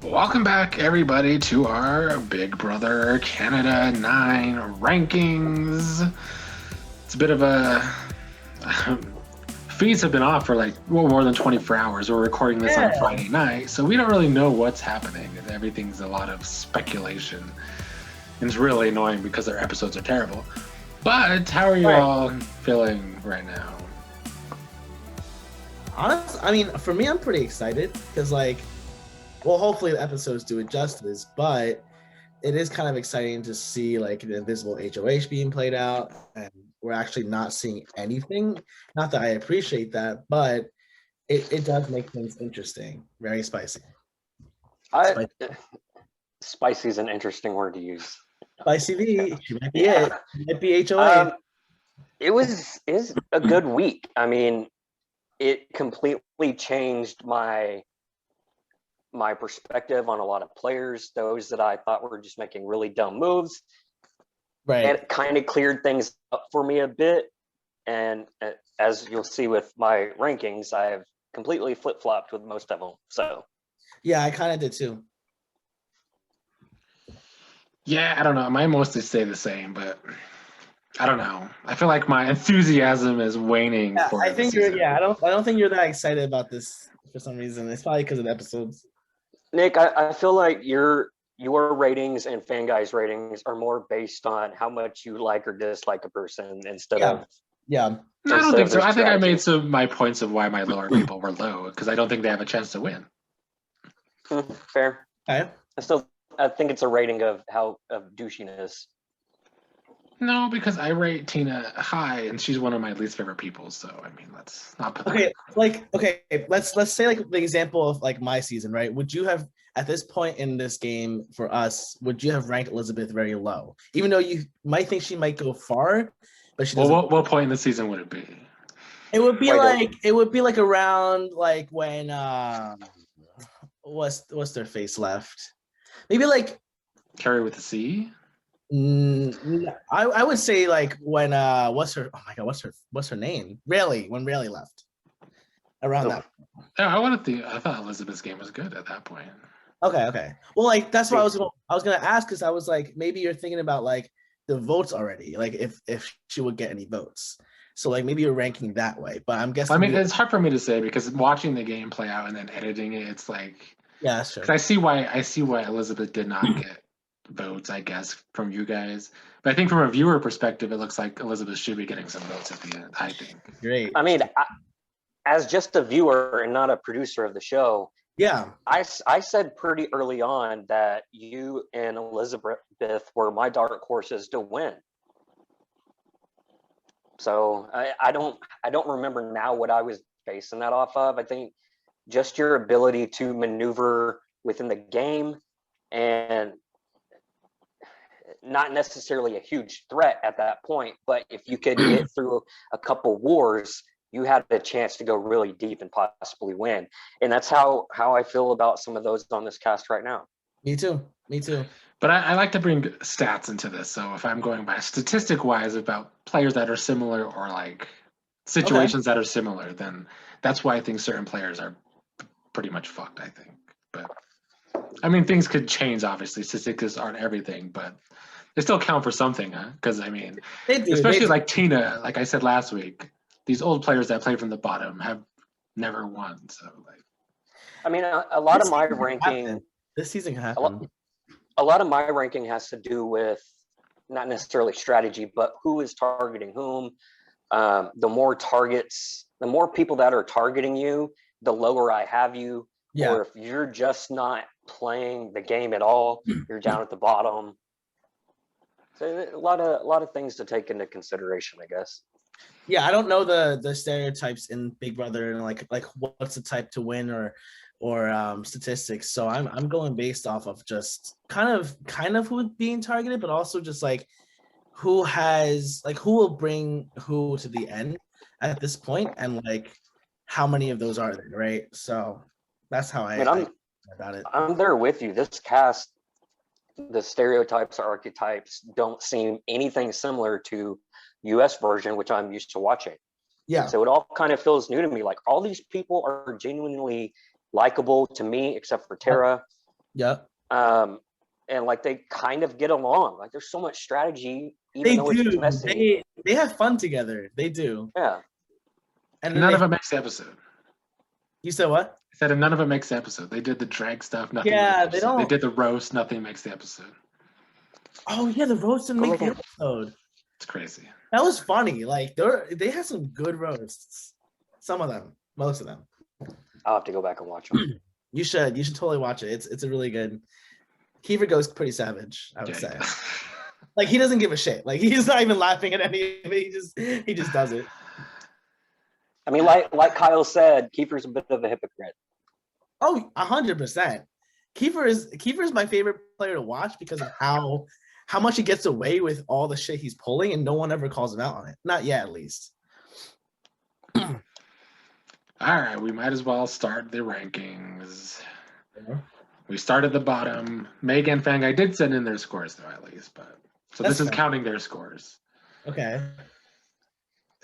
Welcome back, everybody, to our Big Brother Canada 9 rankings. It's a bit of a. Feeds have been off for like more than 24 hours. We're recording this on a Yeah, Friday night, so we don't really know what's happening. Everything's a lot of speculation. And it's really annoying because our episodes are terrible. But how are you right. all feeling right now? I mean, for me, I'm pretty excited because, hopefully the episodes do it justice, but it is kind of exciting to see like the invisible HOH being played out, and we're actually not seeing anything. Not that I appreciate that, but it does make things interesting. Very spicy. I Spicy, Spicy is an interesting word to use. spicy V. She might be Yeah. it. She might be HOH. It was is a good week. I mean, it completely changed my perspective on a lot of players, those that I thought were just making really dumb moves. Right. It kind of cleared things up for me a bit. And as you'll see with my rankings, I have completely flip-flopped with most of them. So Yeah, I kind of did too. Yeah, I don't know. Mine mostly stay the same, but I don't know. I feel like my enthusiasm is waning Yeah, for I the think you're. season. Yeah, I don't think you're that excited about this for some reason. It's probably because of the episodes. Nick, I feel like your ratings and fan guys ratings are more based on how much you like or dislike a person Yeah, yeah. No, I don't instead think of so. their I think I made strategy. some of my points of why my lower people were low because I don't think they have a chance to win. Fair. Okay. I think it's a rating of how of douchiness. No, because I rate Tina high and she's one of my least favorite people. So I mean, let's not put that. Okay, let's say like the example of like my season, right? Would you have at this point in this game for us, would you have ranked Elizabeth very low? Even though you might think she might go far, but she Well, doesn't. what point in the season would it be? It would be like around like when what's their face left? Maybe like Carrie with the C? I would say like when what's her oh my god what's her name? Rayleigh, when Rayleigh left. Around that. Yeah, I thought Elizabeth's game was good at that point. Okay. Well, like that's what I was gonna ask because I was like maybe you're thinking about like the votes already, like if she would get any votes. So like maybe you're ranking that way, but I'm I guessing mean, it's hard for me to say because watching the game play out and then editing it, it's like yeah, that's true. 'cause I see why Elizabeth did not get votes, I guess, from you guys. But I think from a viewer perspective, it looks like Elizabeth should be getting some votes at the end. I think. Great. I mean, as just a viewer and not a producer of the show, Yeah. I said pretty early on that you and Elizabeth were my dark horses to win. So I don't remember now what I was basing that off of. I think just your ability to maneuver within the game and not necessarily a huge threat at that point, but if you could get through a couple wars, you had a chance to go really deep and possibly win. And that's how I feel about some of those on this cast right now. Me too. Me too. But I like to bring stats into this. So if I'm going by statistic wise about players that are similar or like situations that are similar, then that's why I think certain players are pretty much fucked, I think. But I mean, things could change, obviously. Statistics aren't everything, but they still count for something, huh? Because I mean, They do. especially like Tina, like I said last week, these old players that play from the bottom have never won. So like, I mean, a lot of my ranking, this season can a lot, happen. a lot of my ranking has to do with not necessarily strategy, but who is targeting whom. The more targets, the more people that are targeting you, the lower I have you. Yeah. Or if you're just not playing the game at all, you're down at the bottom. So a lot of things to take into consideration, I guess. Yeah, I don't know the stereotypes in Big Brother and like what's the type to win or statistics. So I'm going based off of just kind of who's being targeted, but also just like who will bring who to the end at this point, and like how many of those are there, right? So that's how I mean, I about it. I'm there with you. This cast, the stereotypes or archetypes don't seem anything similar to US version, which I'm used to watching. Yeah. So it all kind of feels new to me. Like all these people are genuinely likable to me, except for Tara. Yep. And like they kind of get along. Like there's so much strategy, even They though it's do. messy. They have fun together. They do. Yeah. And then None of it makes the episode. You said what? I said none of it makes the episode. They did the drag stuff. Nothing. Yeah, makes the they episode. They don't. did the roast. Nothing makes the episode. Oh yeah, the roast didn't Go make the look episode. It's crazy. That was funny. Like they had some good roasts. Some of them, most of them. I'll have to go back and watch them. You should totally watch it. It's a really good. Kiefer goes pretty savage, I would Yeah, say. yeah. Like he doesn't give a shit. Like he's not even laughing at any of it. He just does it. I mean, like Kyle said, Kiefer's a bit of a hypocrite. Oh, 100%. Kiefer is my favorite player to watch because of how much he gets away with all the shit he's pulling, and no one ever calls him out on it. Not yet, at least. All right, we might as well start the rankings. Yeah. We start at the bottom. Megan Fang, I did send in their scores though, at least, but so That's this is fine. counting their scores. Okay.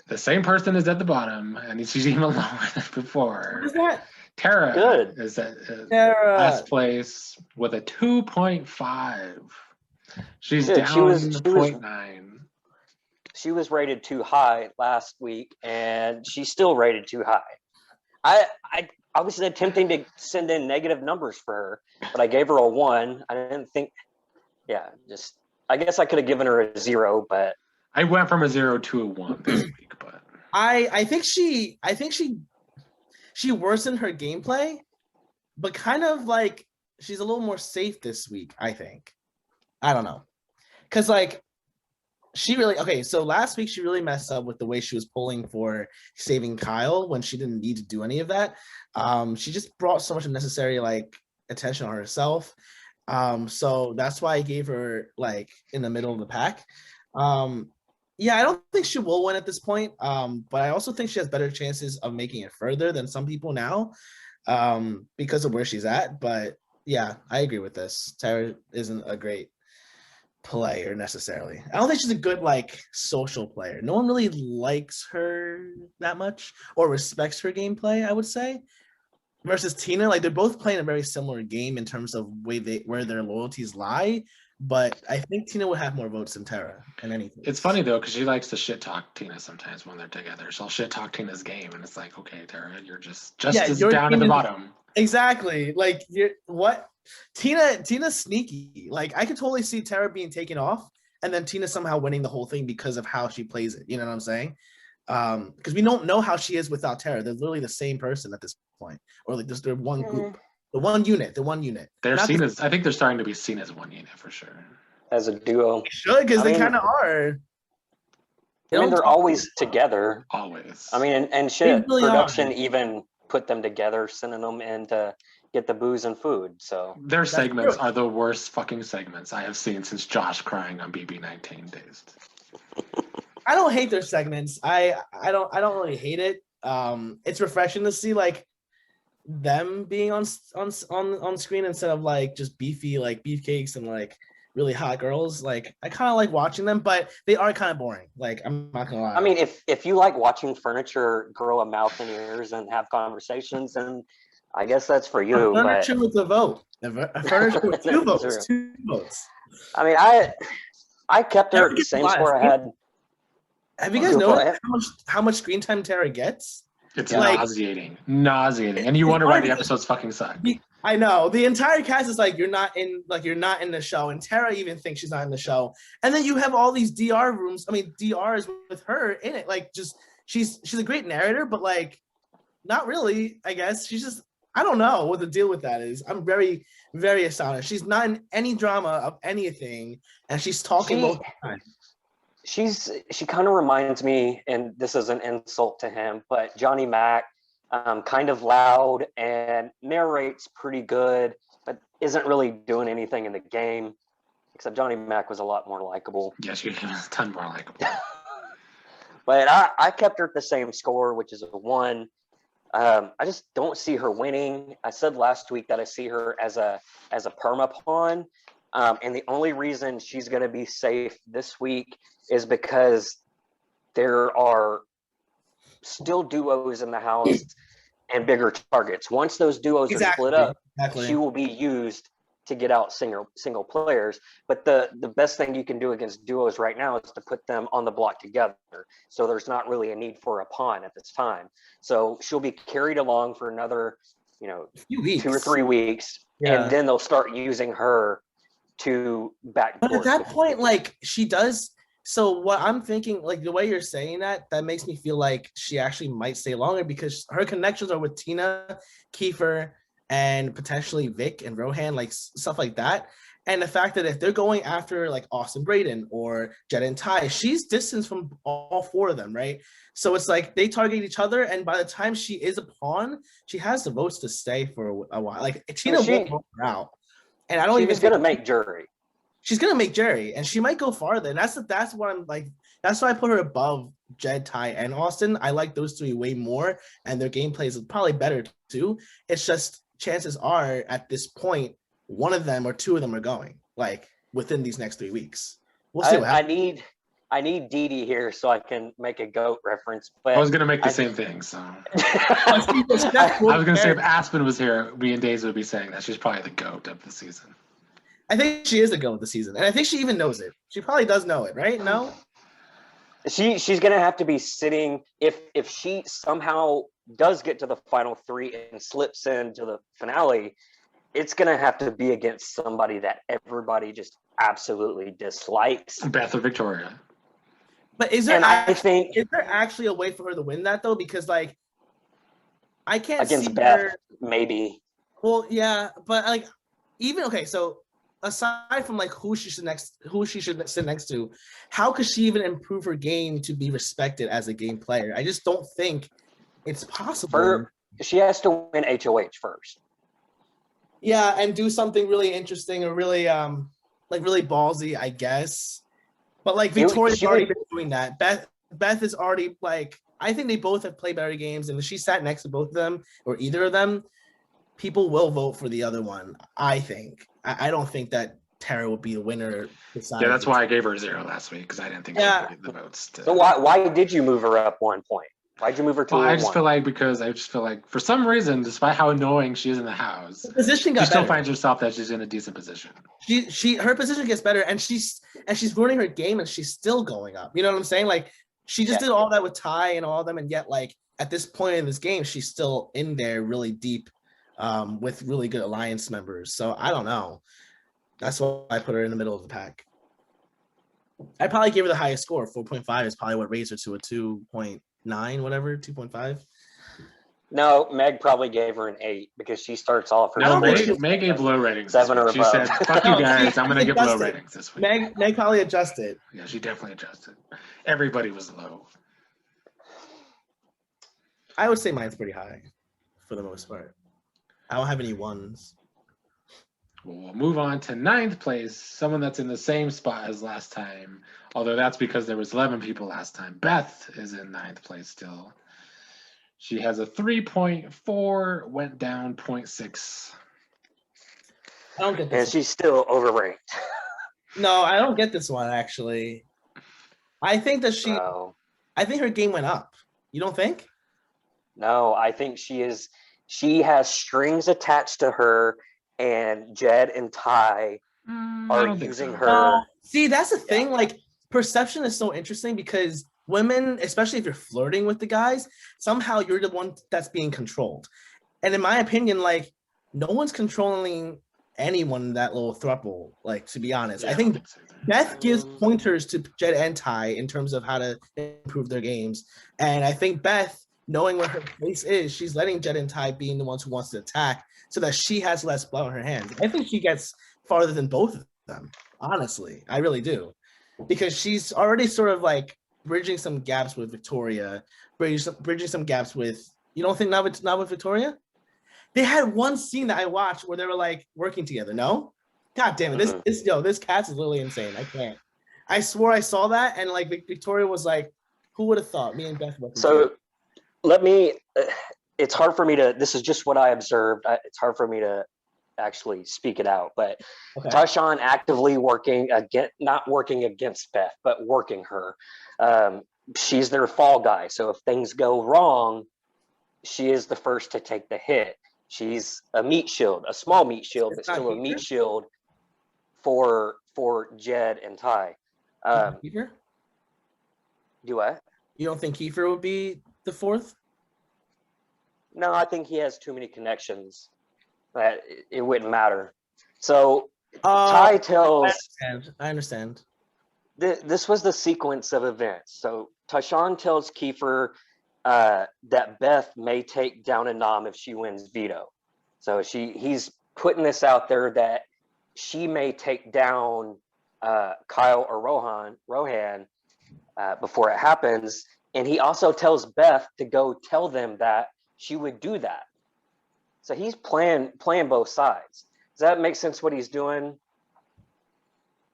The same person is at the bottom, and she's even lower than before. What is that? Tara Good. is at Tara. last place with a 2.5. She's Good. down She was- 0.9. She was rated too high last week, and she's still rated too high. I obviously attempting to send in negative numbers for her, but I gave her a 1. I didn't think. Yeah, just I guess I could have given her a 0, but I went from a 0 to a 1 this week, but I think she worsened her gameplay, but kind of like she's a little more safe this week, I think. I don't know. Cause like she really okay, so last week she really messed up with the way she was pulling for saving Kyle when she didn't need to do any of that. She just brought so much unnecessary like attention on herself. So that's why I gave her like in the middle of the pack. Yeah, I don't think she will win at this point. But I also think she has better chances of making it further than some people now, because of where she's at. But yeah, I agree with this. Tara isn't a great player necessarily. I don't think she's a good like social player. No one really likes her that much or respects her gameplay, I would say. Versus Tina, like they're both playing a very similar game in terms of where their loyalties lie. But I think Tina would have more votes than Tara in anything. it's funny though because she likes to shit talk Tina sometimes when they're together. She'll shit talk Tina's game, and it's like, okay, Tara, you're just Yeah, as your down at game the is- bottom. Exactly. Like you're what Tina's sneaky. Like I could totally see Tara being taken off and then Tina somehow winning the whole thing because of how she plays it. You know what I'm saying? Because we don't know how she is without Tara. They're literally the same person at this point, or like just they're one group, the one unit. They're Not seen the- as I think they're starting to be seen as one unit for sure. as a duo, Should because I they mean- kind of are. I mean, don't they're talk- always together. Always. I mean, and shit, really are. production even put them together, sending them in to get the booze and food. So their segments true. are the worst fucking segments I have seen since Josh crying on BB19 days. I don't hate their segments. I don't really hate it. It's refreshing to see like them being on screen instead of like just beefy like beefcakes and like really hot girls. Like I kind of like watching them, but they are kind of boring. Like I'm not gonna lie. I mean, if you like watching furniture grow a mouth and ears and have conversations, then I guess that's for you. But furniture with a vote. A furniture with two That's votes. true. 2 votes. I mean, I kept her Tara at the gets same a lot. score I had. Have you guys Go noticed ahead. how much screen time Tara gets? It's Like- nauseating, and you wonder why the episodes fucking suck. I know the entire cast is like you're not in the show, and Tara even thinks she's not in the show. And then you have all these DR rooms. I mean, DRs with her in it. Like, just she's a great narrator, but like, not really. I guess she's just. I don't know what the deal with that is. I'm very, very astonished. She's not in any drama of anything, and she's talking She- most of the time. She kind of reminds me, and this is an insult to him, but Johnny Mac, kind of loud and narrates pretty good, but isn't really doing anything in the game. Except Johnny Mac was a lot more likable. Yes, you was a ton more likable. But I kept her at the same score, which is a 1. I just don't see her winning. I said last week that I see her as a perma pawn. And the only reason she's going to be safe this week is because there are still duos in the house and bigger targets. Once those duos are split up, Exactly. she will be used to get out single players. But the best thing you can do against duos right now is to put them on the block together. So there's not really a need for a pawn at this time. So she'll be carried along for another, few weeks. 2 or 3 weeks, Yeah. and then they'll start using her to backdoor. But at that point, like she does. So what I'm thinking, like the way you're saying that makes me feel like she actually might stay longer because her connections are with Tina, Kiefer, and potentially Vic and Rohan, like stuff like that. And the fact that if they're going after like Austin Braden or Jed and Ty, she's distanced from all 4 of them, right? So it's like they target each other, and by the time she is a pawn, she has the votes to stay for a while. Like Tina won't vote her out, and I don't even She's going to make jury. She's gonna make Jerry, and she might go farther. And that's what I'm like. That's why I put her above Jed, Ty, and Austin. I like those 3 way more, and their gameplay is probably better too. It's just chances are at this point, one of them or 2 of them are going like within these next 3 weeks. We'll see. I need Dee Dee here so I can make a GOAT reference. But I was gonna make the same thing. So I I was gonna say if Aspen was here, me and Days would be saying that she's probably the GOAT of the season. I think she is the GOAT of the season, and I think she even knows it. She probably does know it, right? No. She's gonna have to be sitting if she somehow does get to the final 3 and slips into the finale. It's gonna have to be against somebody that everybody just absolutely dislikes. Beth or Victoria. But is there And I think is there actually a way for her to win that though? Because like I can't against see Beth, her. maybe. Well, yeah, but like even okay, so aside from like who she should sit next to, how could she even improve her game to be respected as a game player? I just don't think it's possible. She has to win HOH first. Yeah, and do something really interesting or really really ballsy, I guess. But like Victoria's already been doing that. Beth is already like, I think they both have played better games, and if she sat next to both of them or either of them, people will vote for the other one. I think. I don't think that Tara would be the winner. Yeah, that's why I gave her 0 last week because I didn't think she would get the votes. So why did you move her up 1 point? Why'd you move her to? Well, I just feel like for some reason, despite how annoying she is in the house, the position got she still better. finds herself that she's in a decent position. Her position gets better, and she's ruining her game, and she's still going up. You know what I'm saying? Like she just did all that with Ty and all of them, and yet like at this point in this game, she's still in there really deep with really good alliance members. So I don't know. That's why I put her in the middle of the pack. I probably gave her the highest score. 4.5 is probably what raised her to a 2.9, whatever, 2.5. No, Meg probably gave her an 8 because she starts off her. No, Meg gave low ratings. 7 or she above. said, "Fuck you guys, I'm gonna give low adjusted. ratings this week." Meg probably adjusted. Yeah, she definitely adjusted. Everybody was low. I would say mine's pretty high for the most part. I don't have any ones. Well, we'll move on to 9th place, someone that's in the same spot as last time, although that's because there was 11 people last time. Beth is in 9th place still. She has a 3.4, went down 0.6. I don't get And this. she's still overranked. No, I don't get this one actually. I think that No. I think her game went up. You don't think? No, I think she has strings attached to her, and Jed and Ty I are don't think using so. her. See, that's the thing. Like, perception is so interesting because women, especially if you're flirting with the guys, somehow you're the one that's being controlled. And in my opinion, like, no one's controlling anyone in that little throuple. Like, to be honest, Yeah, I think don't so either. Beth gives pointers to Jed and Ty in terms of how to improve their games. And I think Beth, knowing where her place is, she's letting Jed and Ty being the ones who wants to attack so that she has less blood on her hands. I think she gets farther than both of them, honestly. I really do. Because she's already sort of like bridging some gaps with Victoria, bridging some gaps with, you don't think not with Victoria? They had one scene that I watched where they were like working together, no? God damn it. This Cats is literally insane. I can't. I swore I saw that, and like Victoria was like, who would have thought? Me and Beth working together. So let me. It's hard for me to. This is just what I observed. It's hard for me to actually speak it out. But Okay. Tyshawn actively not working against Beth, but working her. She's their fall guy. So if things go wrong, she is the first to take the hit. She's a meat shield, a small meat shield, but It's not still a Kiefer? meat shield for Jed and Ty. Kiefer? Do what? You don't think Kiefer would be the fourth? No, I think he has too many connections that it wouldn't matter. So Ty tells. I understand. This was the sequence of events. So Tyshawn tells Kiefer that Beth may take down Anam if she wins veto. So he's putting this out there that she may take down Kyle or Rohan before it happens. And he also tells Beth to go tell them that she would do that. So he's playing both sides. Does that make sense what he's doing?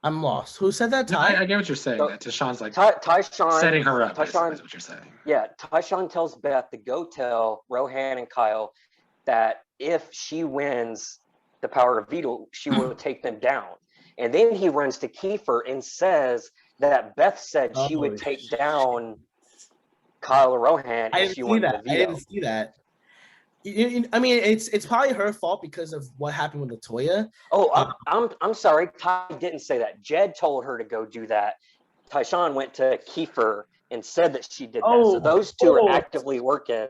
I'm lost. Who said that? No, Ty? I get what you're saying. So- That Tyshawn's like Tyshawn setting her up. Tyshawn- Is what you're saying. Yeah, Tyshawn tells Beth to go tell Rohan and Kyle that if she wins the power of veto, she will take them down. And then he runs to Kiefer and says that Beth said she would take down Kyle or Rohan I if didn't she see won the that. I veto. didn't see that. I mean, it's probably her fault because of what happened with Latoya. Oh, I'm sorry. Ty didn't say that. Jed told her to go do that. Tyshawn went to Kiefer and said that she did that. So those two are actively working.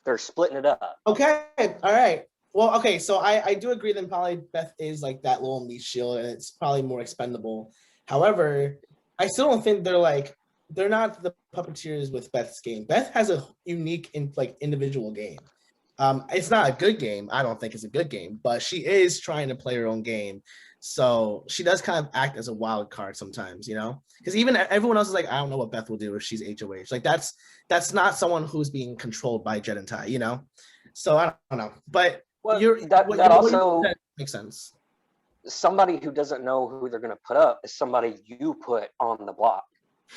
They're splitting it up. Okay, all right. Well, okay, so I do agree that probably Beth is like that little meat shield, and it's probably more expendable. However, I still don't think they're not the puppeteers with Beth's game. Beth has a unique individual game. It's not a good game. I don't think it's a good game, but she is trying to play her own game. So she does kind of act as a wild card sometimes, because even everyone else is like, I don't know what Beth will do if she's HOH. Like that's not someone who's being controlled by Jed and Ty, So I don't know, but Well, that also makes sense. Somebody who doesn't know who they're going to put up is somebody you put on the block.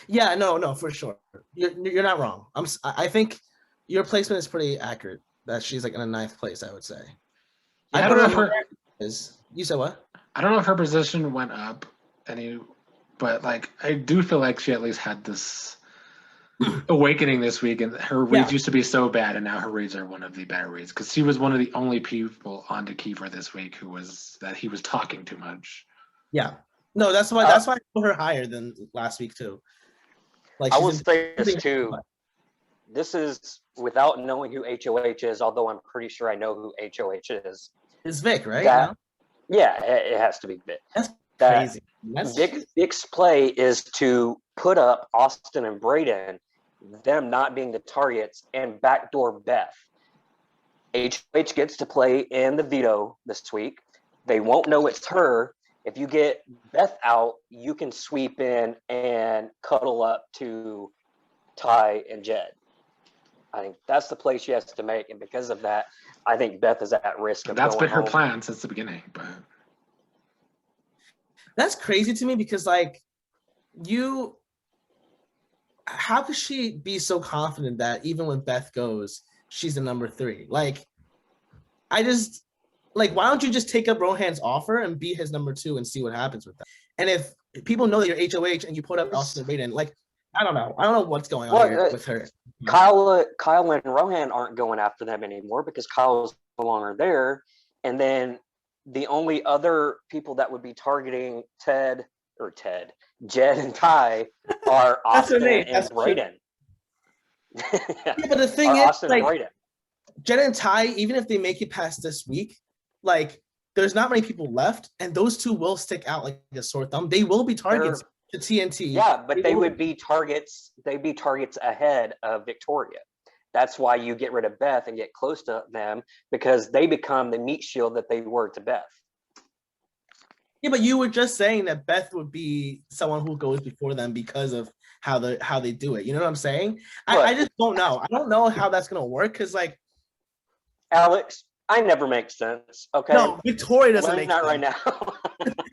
Yeah, no, for sure. You're not wrong. I think your placement is pretty accurate. That she's like in a ninth place, I would say. Yeah, I don't know if her You said what? I don't know if her position went up but I do feel like she at least had this awakening this week, and her reads used to be so bad, and now her reads are one of the better reads because she was one of the only people onto Kiefer this week he was talking too much. Yeah, no, that's why I put her higher than last week too. I will say this too. This is without knowing who HOH is, although I'm pretty sure I know who HOH is. It's Vic, right? Yeah, it has to be Vic. That's crazy. Vic's play is to put up Austin and Braden, them not being the targets, and backdoor Beth. HOH gets to play in the veto this week. They won't know it's her. If you get Beth out, you can sweep in and cuddle up to Ty and Jed. I think that's the play she has to make, and because of that, I think Beth is at risk of That's going been her home. plan since the beginning, but that's crazy to me because how could she be so confident that even when Beth goes, she's the number 3? Why don't you just take up Rohan's offer and be his number 2 and see what happens with that? And if people know that you're HOH and you put up Austin and Braden, I don't know what's going on here with her. Kyle and Rohan aren't going after them anymore because Kyle's no longer there. And then the only other people that would be targeting Jed and Ty are Austin and Braden. Yeah, but the thing is, Austin and Braden. Jed and Ty, even if they make it past this week, there's not many people left, and those two will stick out like a sore thumb. They will be targets to TNT. Yeah, but they would be targets. They'd be targets ahead of Victoria. That's why you get rid of Beth and get close to them, because they become the meat shield that they were to Beth. Yeah, but you were just saying that Beth would be someone who goes before them because of how they do it. You know what I'm saying? I just don't know. I don't know how that's gonna work because Alex, I never make sense. Okay. No, Victoria doesn't make sense. Right now.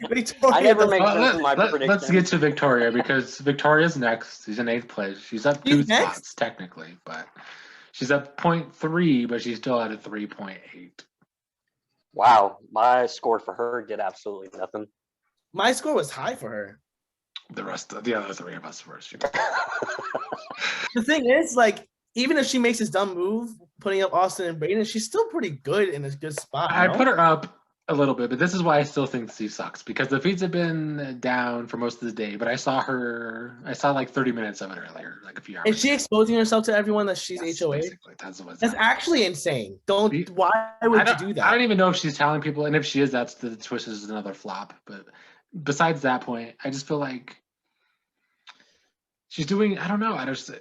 Victoria I never make sense in my prediction. Let's get to Victoria because Victoria's next. She's in 8th place. She's up 2 spots technically, but she's up 0.3, but she's still at a 3.8. Wow, my score for her did absolutely nothing. My score was high for her. The other 3 of us were. The thing is, even if she makes this dumb move putting up Austin and Braden. She's still pretty good in a good spot. I no? put her up a little bit, but this is why I still think Steve sucks because the feeds have been down for most of the day. But I saw like 30 minutes of it earlier, like a few hours. Is she exposing herself to everyone that she's Yes, HOH? basically, that's what's That's happening. actually insane. Don't. She- Why would you do that? I don't even know if she's telling people, and if she is, that's the twist is another flop. But besides that point, I just feel like she's doing. I don't know.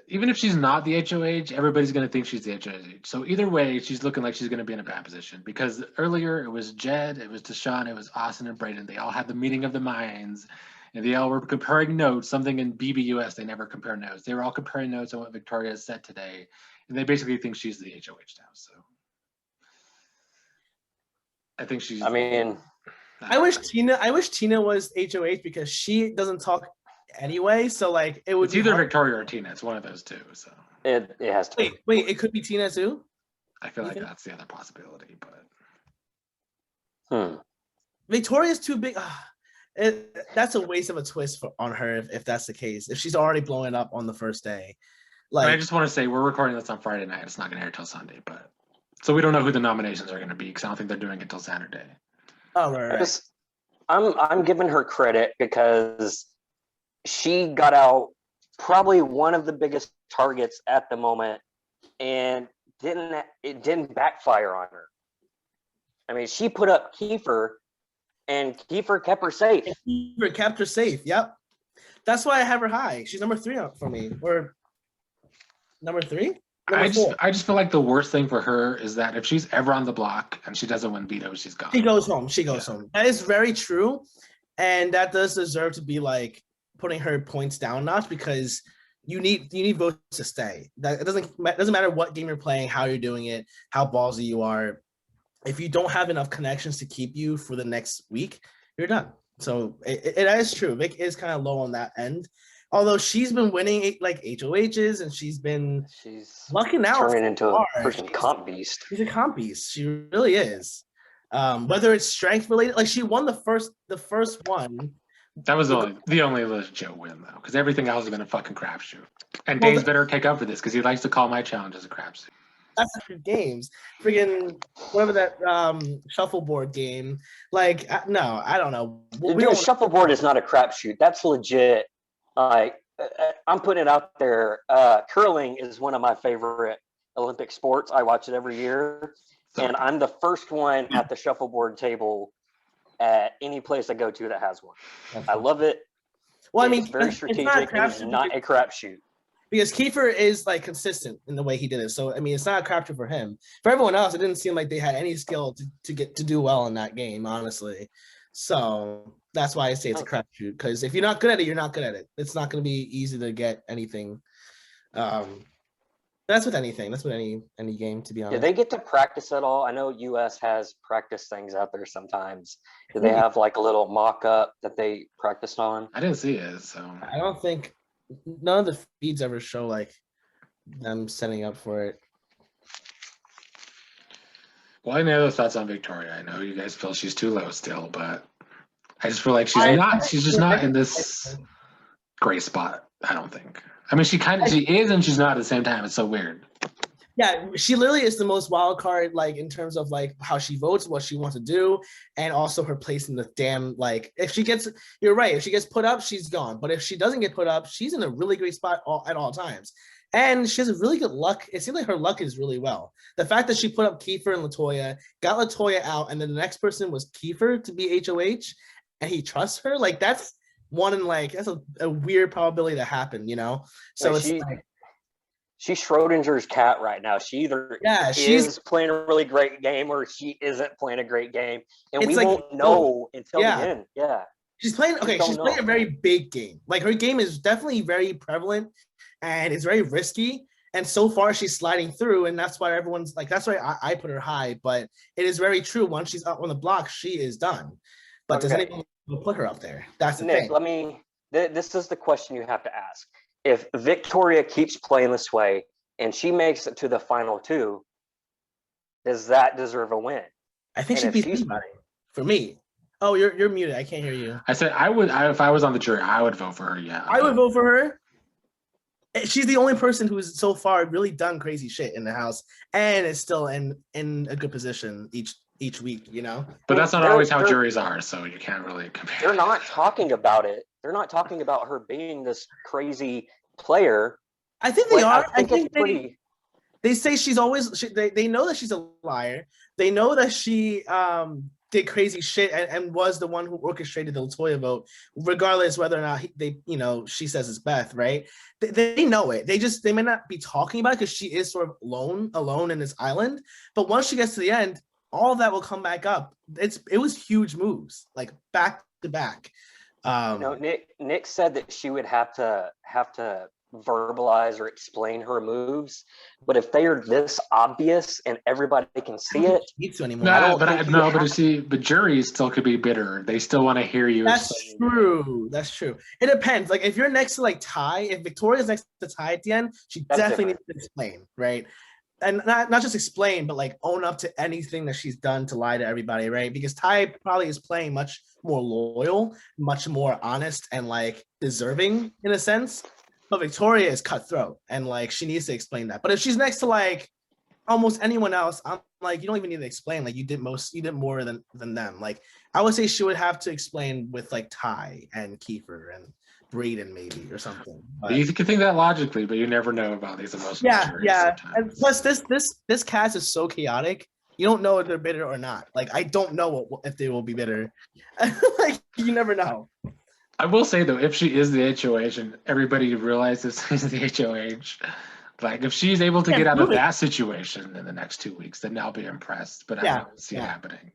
Even if she's not the HOH, everybody's gonna think she's the HOH. So either way, she's looking like she's gonna be in a bad position because earlier it was Jed, it was Deshaun, it was Austin and Braden. They all had the meeting of the minds. And they all were comparing notes, something in BBUS, they never compare notes. They were all comparing notes on what Victoria has said today. And they basically think she's the HOH now. So I think she's. I mean, I wish Tina was HOH because she doesn't talk anyway. So like it would it's be either hard. Victoria or Tina. It's one of those two. So it has to. Wait, it could be Tina too. I feel You like think? that's the other possibility. But Victoria's too big. That's a waste of a twist on her if that's the case. If she's already blowing up on the first day, I like just want to say we're recording this on Friday night. It's not going to air till Sunday. But so we don't know who the nominations are going to be because I don't think they're doing it till Saturday. oh right. I'm giving her credit because she got out probably one of the biggest targets at the moment, and it didn't backfire on her. I mean, she put up Kiefer, and Kiefer kept her safe. Kiefer kept her safe. Yep. That's why I have her high. She's number 3 for me. Or number 3? I just feel like the worst thing for her is that if she's ever on the block and she doesn't win veto, she's gone. She goes home. She goes home. That is very true. And that does deserve to be like putting her points down a notch because you need votes to stay. That it doesn't matter what game you're playing, how you're doing it, how ballsy you are. If you don't have enough connections to keep you for the next week, you're done. So it is true. Vic is kind of low on that end. Although she's been winning like HOHs and she's lucking out. Turning into a far. freaking comp beast. She's a comp beast. She really is. Whether it's strength related, like she won the first one. That was the only legit win though, because everything else has been a fucking crapshoot. And Danes better take up for this because he likes to call my challenges a crapshoot. That's good games. Friggin' whatever that shuffleboard game. Like no, I don't know. Shuffleboard is not a crapshoot. That's legit. Like I'm putting it out there. Curling is one of my favorite Olympic sports. I watch it every year, and I'm the first one at the shuffleboard table at any place I go to that has one. I love it. Well, I mean, it's very strategic. It's not a crapshoot. Because Kiefer is like consistent in the way he did it. So I mean, it's not a crapshoot for him. For everyone else, it didn't seem like they had any skill to get to do well in that game, honestly. So that's why I say it's a crapshoot. Because if you're not good at it, you're not good at it. It's not going to be easy to get anything. That's with anything. That's with any game, to be honest. Do they get to practice at all? I know US has practice things out there sometimes. Do they have like a little mock-up that they practiced on? I didn't see it, so I don't think none of the feeds ever show like them setting up for it. Well, any other thoughts on Victoria? I know you guys feel she's too low still, but I just feel like she's just not in this great spot, I don't think. I mean, she is and she's not at the same time. It's so weird. Yeah, she literally is the most wild card, like in terms of like how she votes, what she wants to do, and also her place in the damn like. You're right. If she gets put up, she's gone. But if she doesn't get put up, she's in a really great spot at all times, and she has a really good luck. It seems like her luck is really well. The fact that she put up Kiefer and Latoya, got Latoya out, and then the next person was Kiefer to be HOH, and he trusts her. Like that's that's a weird probability to happen, you know. So she's Schrodinger's cat right now. She either is playing a really great game or she isn't playing a great game. And we won't know until the end. Yeah. She's playing a very big game. Like her game is definitely very prevalent and it's very risky. And so far she's sliding through. And that's why everyone's like, that's why I put her high. But it is very true. Once she's up on the block, she is done. But does anyone put her up there? That's the thing. This is the question you have to ask. If Victoria keeps playing this way and she makes it to the final 2, does that deserve a win? I think she'd be somebody for me. Oh, you're muted. I can't hear you. I said if I was on the jury, I would vote for her. Yeah, I would vote for her. she's the only person who's so far really done crazy shit in the house and is still in a good position each week, you know. But that's not They're- always how they're- juries are, so you can't really compare. They're not talking about it. They're not talking about her being this crazy player. I think they but are. I it's think pretty. they say she's always. They know that she's a liar. They know that she did crazy shit and was the one who orchestrated the Latoya vote, regardless whether or not she says it's Beth, right? They know it. They may not be talking about it because she is sort of alone in this island. But once she gets to the end, all of that will come back up. It was huge moves, like back to back. Nick said that she would have to verbalize or explain her moves, but if they are this obvious and everybody can see it, need to anymore. But you see, but juries still could be bitter. They still want to hear you. That's true. That's true. It depends. Like if you're next to like Ty, if Victoria's next to Ty at the end, she definitely needs to explain, right? And not just explain, but like own up to anything that she's done to lie to everybody, right? Because Ty probably is playing much more loyal, much more honest, and like deserving in a sense. But Victoria is cutthroat, and like she needs to explain that. But if she's next to like almost anyone else, I'm like, you don't even need to explain. Like you did more than them. Like I would say she would have to explain with like Ty and Kiefer and Braden maybe or something. But, you can think that logically, but you never know about these emotions. Yeah. And plus, this cast is so chaotic. You don't know if they're bitter or not. Like I don't know if they will be bitter. Like you never know. I will say though, if she is the HOH and everybody realizes she's the HOH, like if she's able to get out of that situation in the next 2 weeks, then I'll be impressed. But I don't see it happening.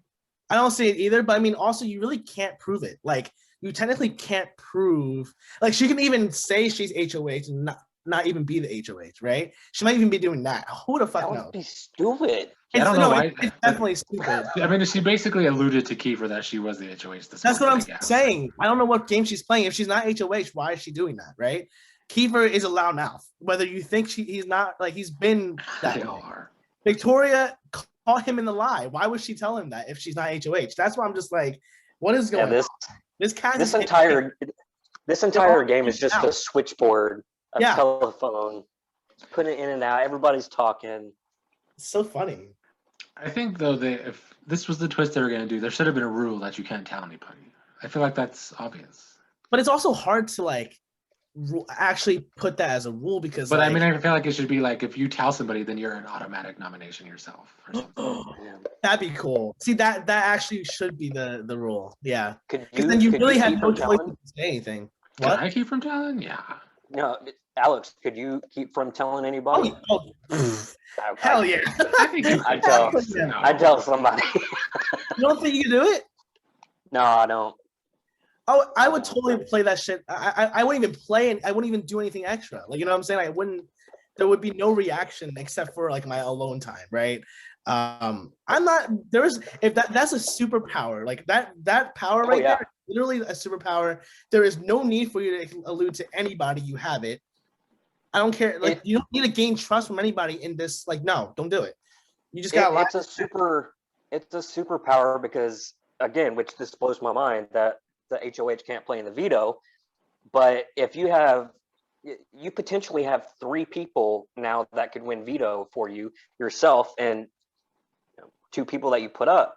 I don't see it either. But I mean, also you really can't prove it. Like you technically can't prove. Like she can even say she's HOH and not even be the HOH, right? She might even be doing that. Who the fuck knows? That would be stupid. I don't know why. It's definitely stupid. I mean, she basically alluded to Kiefer that she was the HOH. That's what I'm saying. I don't know what game she's playing. If she's not HOH, why is she doing that, right? Kiefer is a loudmouth. Whether you think he's not, like he's been that They way. all are. Victoria caught him in the lie. Why would she tell him that if she's not HOH? That's why I'm just like, what is going on? This entire game is just a switchboard, a Yeah. telephone, putting it in and out. Everybody's talking. It's so funny. I think though that if this was the twist they were going to do, there should have been a rule that you can't tell anybody. I feel like that's obvious. But it's also hard to like actually put that as a rule because. But like, I mean, I feel like it should be like if you tell somebody, then you're an automatic nomination yourself. Or something. that'd be cool. See that actually should be the rule. Yeah, Could because you? then you could really you have keep no from choice telling? to say anything. Can What? I keep from telling? Yeah. No, Alex. Could you keep from telling anybody? Hell yeah! I think you I'd could. tell. No. I'd tell somebody. You don't think you can do it? No, I don't. Oh, I would totally play that shit. I wouldn't even play and I wouldn't even do anything extra. Like, you know what I'm saying? I wouldn't, there would be no reaction except for like my alone time, right? I'm not, if that's a superpower, like that power right there, literally a superpower. There is no need for you to allude to anybody. You have it. I don't care. Like, you don't need to gain trust from anybody in this. Like, no, don't do it. You just gotta lie. It's a superpower because, again, which this blows my mind that the HOH can't play in the veto. But if you potentially have 3 people now that could win veto for you, yourself and 2 people that you put up.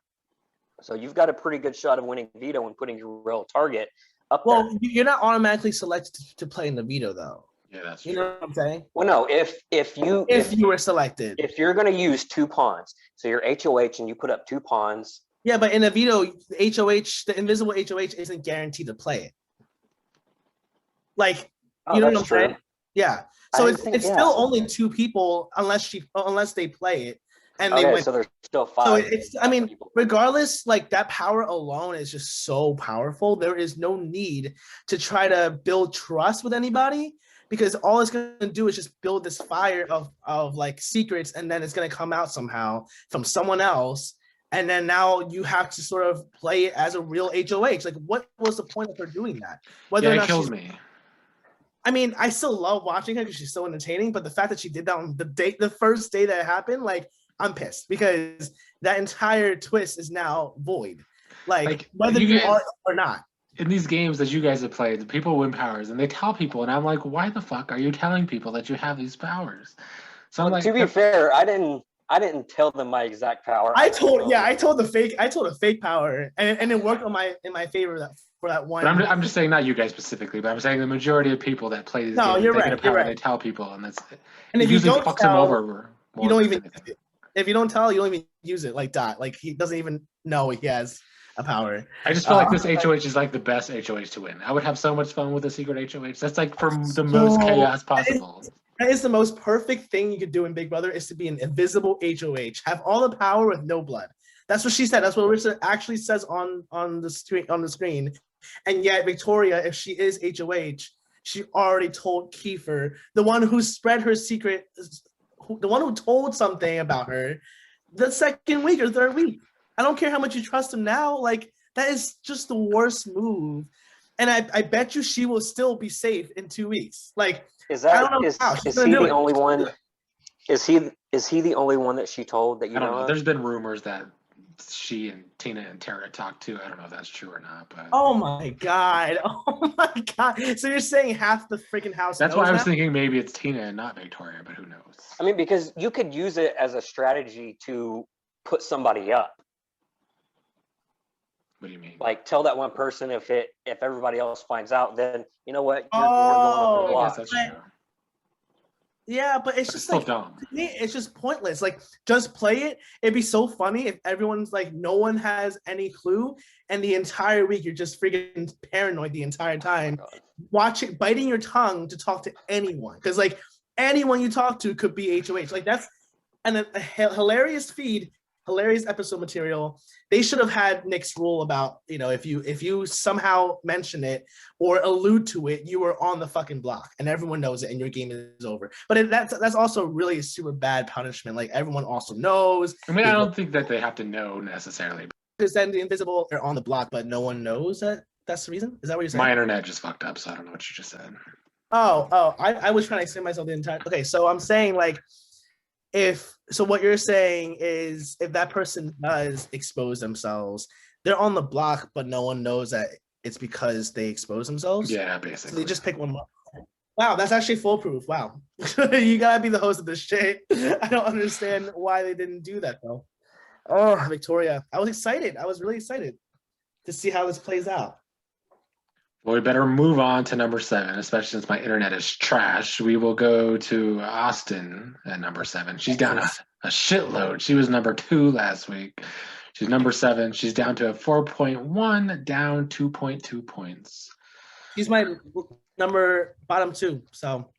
So you've got a pretty good shot of winning veto and putting your real target up there. Well, you're not automatically selected to play in the veto, though. Yeah, that's true. You know what I'm saying? Well, no, if you were selected. If you're going to use 2 pawns, so you're HOH and you put up 2 pawns. Yeah, but in a veto, the invisible HOH isn't guaranteed to play it. Like, you know what I'm saying? Yeah. So it's still only 2 people unless they play it. And they win. So there's still 5. So I mean, regardless, like that power alone is just so powerful. There is no need to try to build trust with anybody because all it's going to do is just build this fire of like secrets, and then it's going to come out somehow from someone else. And then now you have to sort of play it as a real HOH. Like, what was the point of her doing that? It kills me. I mean, I still love watching her because she's so entertaining. But the fact that she did that on the first day that it happened, like, I'm pissed because that entire twist is now void. Like whether you are or not. in these games that you guys have played, the people win powers and they tell people, and I'm like, why the fuck are you telling people that you have these powers? So I'm Well, like, to be fair, I didn't tell them my exact power. I told told them, I told a fake power, and it worked in my favor for that one. but I'm just saying not you guys specifically, but I'm saying the majority of people that play these No, games, you're they get a right, you're power and they right. tell people, and And it if you usually don't fucks them tell, over you more don't than even. anything. If you don't tell, you don't even use it like Dot. Like he doesn't even know he has a power. I just feel like this HOH is like the best HOH to win. I would have so much fun with a secret HOH. That's like for the most chaos possible. That is the most perfect thing you could do in Big Brother is to be an invisible HOH. Have all the power with no blood. That's what she said. That's what Larissa actually says on the screen. And yet Victoria, if she is HOH, she already told Kiefer, the one who spread her secret, the one who told something about her, the second week or third week. I don't care how much you trust him now. Like that is just the worst move. And I bet you she will still be safe in 2 weeks. Like Is I don't know that how. is She's is he gonna do the it. only one? Is he the only one that she told that you I don't know. of? There's been rumors that she and Tina and Tara talked to. I don't know if that's true or not, but Oh my god! Oh my god! So you're saying half the freaking house? that's knows why I was now? thinking maybe it's Tina and not Victoria, but who knows? I mean, because you could use it as a strategy to put somebody up. What do you mean? Like tell that one person if everybody else finds out, then you know what, you're Oh, going up the I block. guess that's true. Yeah, but it's But it's just still like dumb. to me, it's just pointless. Like, just play it. It'd be so funny if everyone's like, no one has any clue, and the entire week you're just freaking paranoid the entire time, watching, biting your tongue to talk to anyone, because like anyone you talk to could be HOH. Like that's a hilarious feed, hilarious episode material. They should have had Nick's rule about, if you somehow mention it or allude to it, you were on the fucking block and everyone knows it and your game is over. But that's also really a super bad punishment. Like everyone also knows. I mean, I don't think that they have to know necessarily. Because then the invisible are on the block, but no one knows that that's the reason. Is that what you're saying? My internet just fucked up, so I don't know what you just said. I was trying to explain myself the entire. Okay, so I'm saying like, what you're saying is if that person does expose themselves, they're on the block, but no one knows that it's because they expose themselves. Yeah, So basically. they just pick one more. Wow, that's actually foolproof. Wow. You gotta be the host of this shit. I don't understand why they didn't do that though. Oh, Victoria. I was excited. I was really excited to see how this plays out. Well, we better move on to number 7, especially since my internet is trash. We will go to Austin at number 7. She's down a shitload. She was number 2 last week. She's number 7. She's down to a 4.1, down 2.2 points. She's my bottom 2. So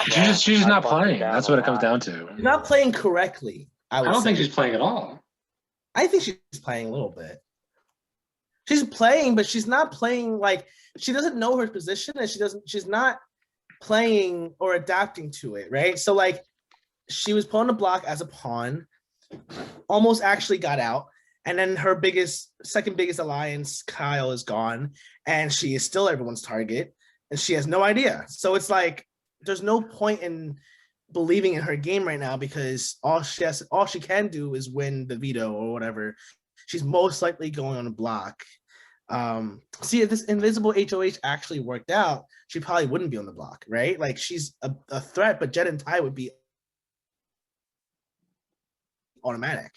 She's just not playing. That's what it comes down to. she's not playing correctly. I don't think she's playing at all. I think she's playing a little bit. She's playing, but she's not playing like she doesn't know her position and she's not playing or adapting to it, right? So like she was put on the block as a pawn, almost actually got out, and then her second biggest alliance, Kyle, is gone, and she is still everyone's target, and she has no idea. So it's like there's no point in believing in her game right now because all she can do is win the veto or whatever. She's most likely going on a block. See, if this invisible HOH actually worked out, she probably wouldn't be on the block, right? Like she's a threat, but Jet and Ty would be automatic.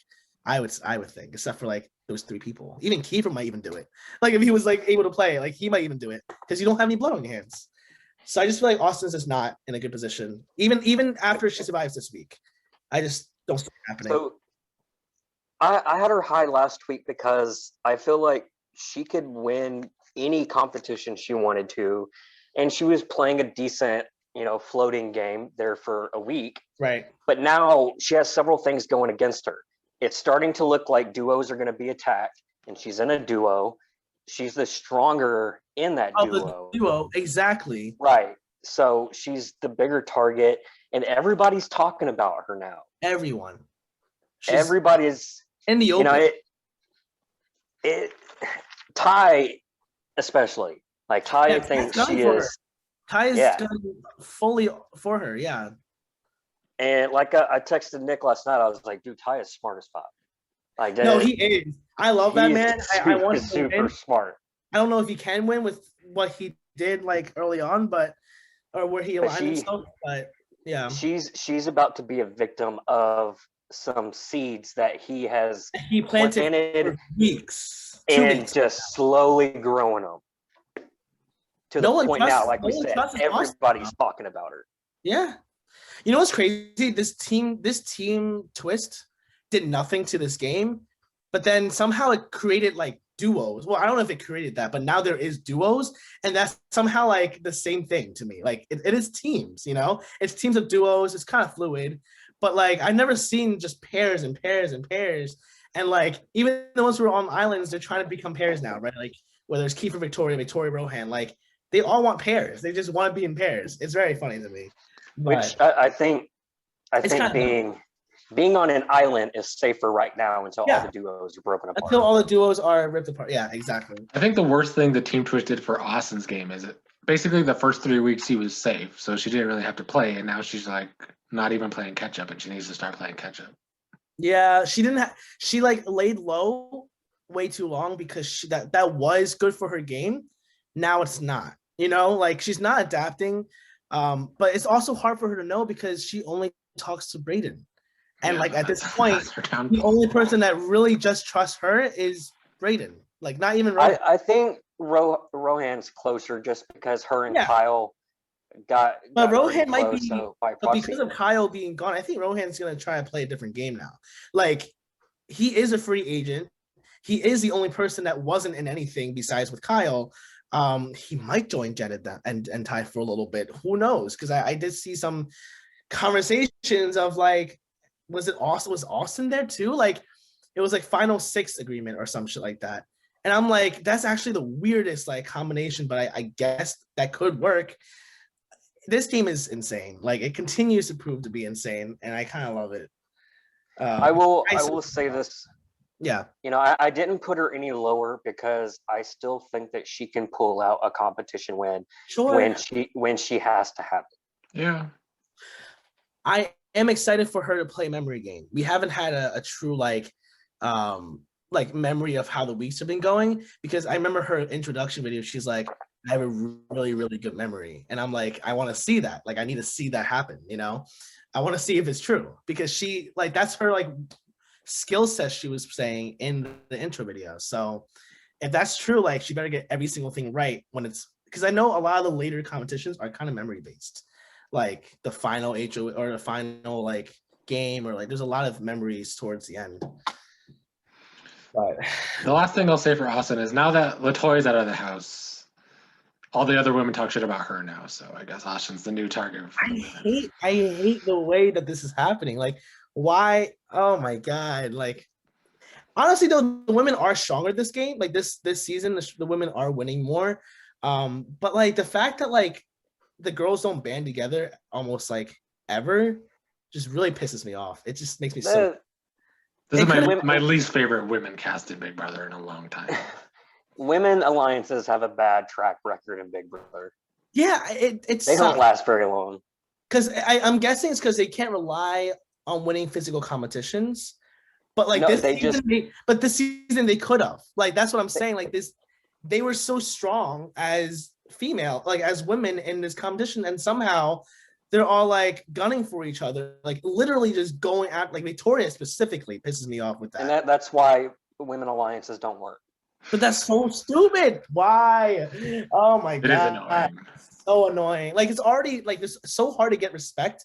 I would think, except for like those 3 people. Even Kiefer might even do it. Like if he was like able to play, like he might even do it because you don't have any blood on your hands. So I just feel like Austin's just not in a good position, even after she survives this week. I just don't see it happening. So I had her high last week because I feel like she could win any competition she wanted to, and she was playing a decent, floating game there for a week. Right. But now she has several things going against her. It's starting to look like duos are going to be attacked, and she's in a duo. She's the stronger in that duo. The duo, exactly. Right. So she's the bigger target, and everybody's talking about her now. Everyone. Everybody's in the open. Ty, especially. Like Ty thinks she is. Ty is done fully for her, yeah. And like I texted Nick last night, I was like, dude, Ty is smart as fuck. Like, no, he is. I love that man. I want him super smart. I don't know if he can win with what he did like early on, or where he But aligned himself. But yeah, she's about to be a victim of some seeds that he has he planted planted for weeks, 2 weeks. and just slowly growing them to the point now, like we said, everybody's talking about her. Yeah. You know what's crazy? This team twist did nothing to this game, but then somehow it created like duos. Well, I don't know if it created that, but now there is duos, and that's somehow like the same thing to me. Like it is teams, you know? It's teams of duos. It's kind of fluid, but like I've never seen just pairs and pairs and pairs. And like even the ones who are on islands, they're trying to become pairs now, right? Like whether it's Kiefer Victoria, Victoria Rohan, like they all want pairs. They just want to be in pairs. It's very funny to me. Which I think being on an island is safer right now until all the duos are broken apart. Until all the duos are ripped apart. Yeah, exactly. I think the worst thing the team twist did for Austin's game is it basically the first 3 weeks he was safe, so she didn't really have to play, and now she's like not even playing catch up, and she needs to start playing catch up. Yeah, she didn't. She like laid low way too long because that was good for her game. Now it's not. You know, like she's not adapting. But it's also hard for her to know because she only talks to Brayden. And like at this point, the only person that really just trusts her is Brayden. Like not even Rohan. I think Rohan's closer just because her and Kyle got. But Rohan might be, but because of Kyle being gone, I think Rohan's gonna try to play a different game now. Like he is a free agent. He is the only person that wasn't in anything besides with Kyle. He might join Jed and Ty for a little bit. Who knows? Because I did see some conversations of like, was Austin there too? Like it was like final 6 agreement or some shit like that. And I'm like, that's actually the weirdest like combination, but I guess that could work. This team is insane. Like it continues to prove to be insane, and I kind of love it. I will say this. Yeah. You know, I didn't put her any lower because I still think that she can pull out a competition win when she has to have it. Yeah. I am excited for her to play memory game. We haven't had a true like memory of how the weeks have been going, because I remember her introduction video. She's like, I have a really, really good memory. And I'm like, I want to see that. Like, I need to see that happen, you know? I want to see if it's true, because she like, that's her like skill set she was saying in the intro video. So if that's true, like she better get every single thing right when it's, because I know a lot of the later competitions are kind of memory based, like the final HO or the final like game, or like there's a lot of memories towards the end. But the last thing I'll say for Austin is now that Latoya's out of the house, all the other women talk shit about her now. So I guess Austin's the new target. I hate the way that this is happening. Like, why? Oh my god! Like, honestly, though, the women are stronger this game. Like this season, the women are winning more. But like the fact that like the girls don't band together almost like ever just really pisses me off. It just makes me so. This is my least favorite women cast in Big Brother in a long time. Women alliances have a bad track record in Big Brother. Yeah, they don't last very long. Because I'm guessing it's because they can't rely on winning physical competitions. But like this season they could have. Like that's what I'm saying. Like this, they were so strong as female, like as women in this competition, and somehow they're all like gunning for each other, like literally just going at like Victoria specifically pisses me off with that. And that's why women alliances don't work. But that's so stupid. Why? Oh my god. It is annoying. So annoying. Like it's already like it's so hard to get respect.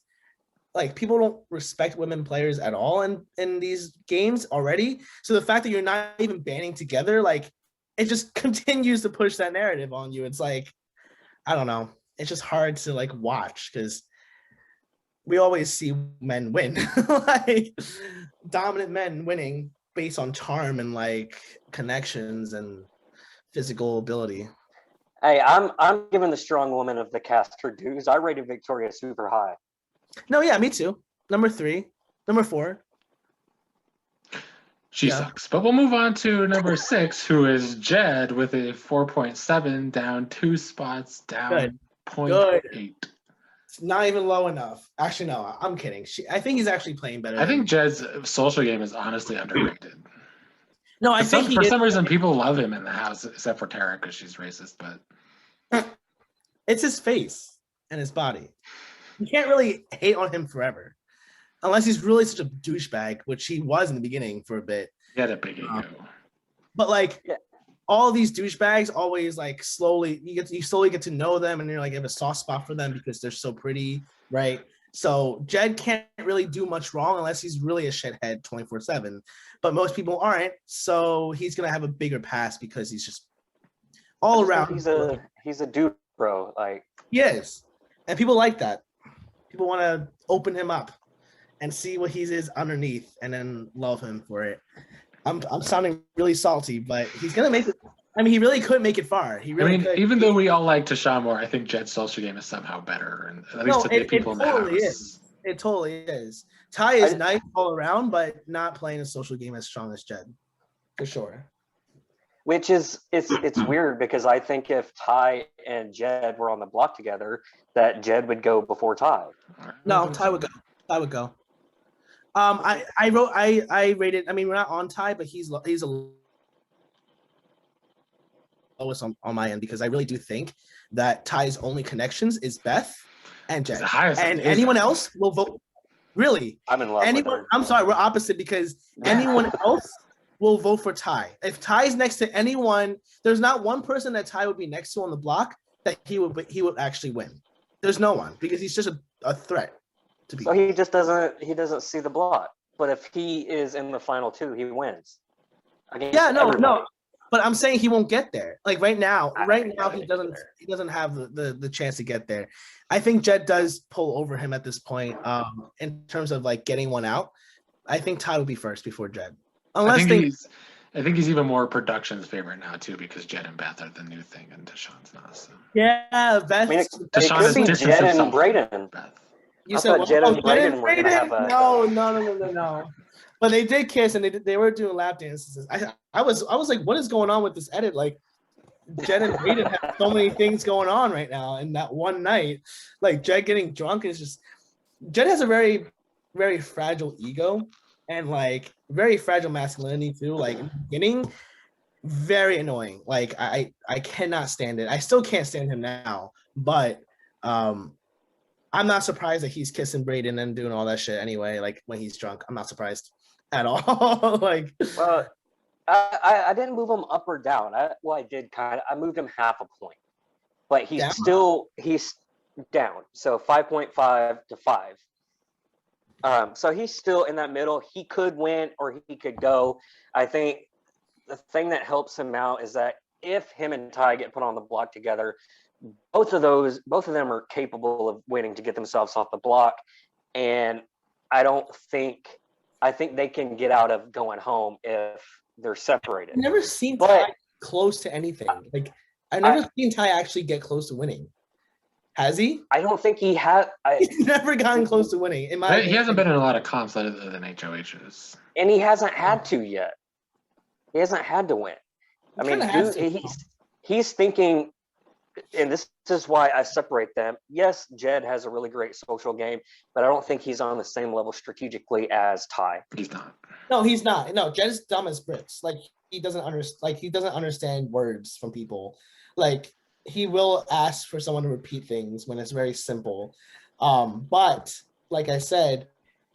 Like people don't respect women players at all in these games already. So the fact that you're not even banding together, like it just continues to push that narrative on you. It's like, I don't know. It's just hard to like watch because we always see men win, like dominant men winning based on charm and like connections and physical ability. Hey, I'm giving the strong woman of the cast her dues. I rated Victoria super high. No, yeah, me too. Number 3, number 4. She sucks. But we'll move on to number 6, who is Jed with a 4.7, down 2 spots, down 0.8. It's not even low enough. Actually, no, I'm kidding. I think he's actually playing better. I think Jed's social game is honestly underrated. No, I think For some reason, people love him in the house, except for Tara because she's racist. But it's his face and his body. You can't really hate on him forever, unless he's really such a douchebag, which he was in the beginning for a bit. he had a big ego. But like all these douchebags, always like you slowly get to know them, and you're like you have a soft spot for them because they're so pretty, right? So Jed can't really do much wrong unless he's really a shithead 24/7. But most people aren't, so he's gonna have a bigger pass because he's just all around. He's a dude, bro. Like he is, and people like that. People want to open him up and see what he is underneath, and then love him for it. I'm sounding really salty, but he's gonna make it. I mean, he really could make it far. He really could. Even though we all like Tashawn more, I think Jed's social game is somehow better, and at least to the people in the totally house. is. It totally is. Ty is nice all around, but not playing a social game as strong as Jed, for sure. Which is it's weird because I think if Ty and Jed were on the block together, that Jed would go before Ty. No, Ty would go. Ty would go. I rated. I mean, we're not on Ty, but he's a lowest on my end because I really do think that Ty's only connections is Beth and Jed, and anyone else will vote. Really, I'm in love with her. I'm sorry, we're opposite because anyone else will vote for Ty. If Ty's next to anyone, there's not one person that Ty would be next to on the block that he would actually win. There's no one because he's just a threat to people. So he just doesn't see the block. But if he is in the final two, he wins. No. But I'm saying he won't get there. Like right now he doesn't have the chance to get there. I think Jed does pull over him at this point. In terms of like getting one out, I think Ty will be first before Jed. I think he's even more production's favorite now too because Jed and Beth are the new thing and Tashawn's not. So. Yeah, Beth. I mean, it could be Jed and Braden. You said Jed and Braden were gonna have a no. But they did kiss and they were doing lap dances. I was like, what is going on with this edit? Like Jed and Braden have so many things going on right now. And that one night, like Jed getting drunk is just Jed has a very, very fragile ego and like very fragile masculinity too. Like in the beginning, very annoying. Like I cannot stand it. I still can't stand him now, but I'm not surprised that he's kissing Braden and doing all that shit anyway. Like when he's drunk, I'm not surprised at all. Like, well, I didn't move him up or down. I did I moved him half a point, but he's down. So 5.5 to 5. So he's still in that middle. He could win or he could go. I think the thing that helps him out is that if him and Ty get put on the block together, both of them are capable of winning to get themselves off the block. And I think they can get out of going home if they're separated. I've never seen Ty close to anything. Like I've never seen Ty actually get close to winning. Has he? I don't think he has. He's never gotten close to winning. He hasn't been in a lot of comps other than HOHs. And he hasn't had to yet. He hasn't had to win. I mean, he's thinking, and this is why I separate them. Yes, Jed has a really great social game, but I don't think he's on the same level strategically as Ty. He's not. No, he's not. No, Jed's dumb as bricks. Like he doesn't understand words from people. Like he will ask for someone to repeat things when it's very simple. But like I said,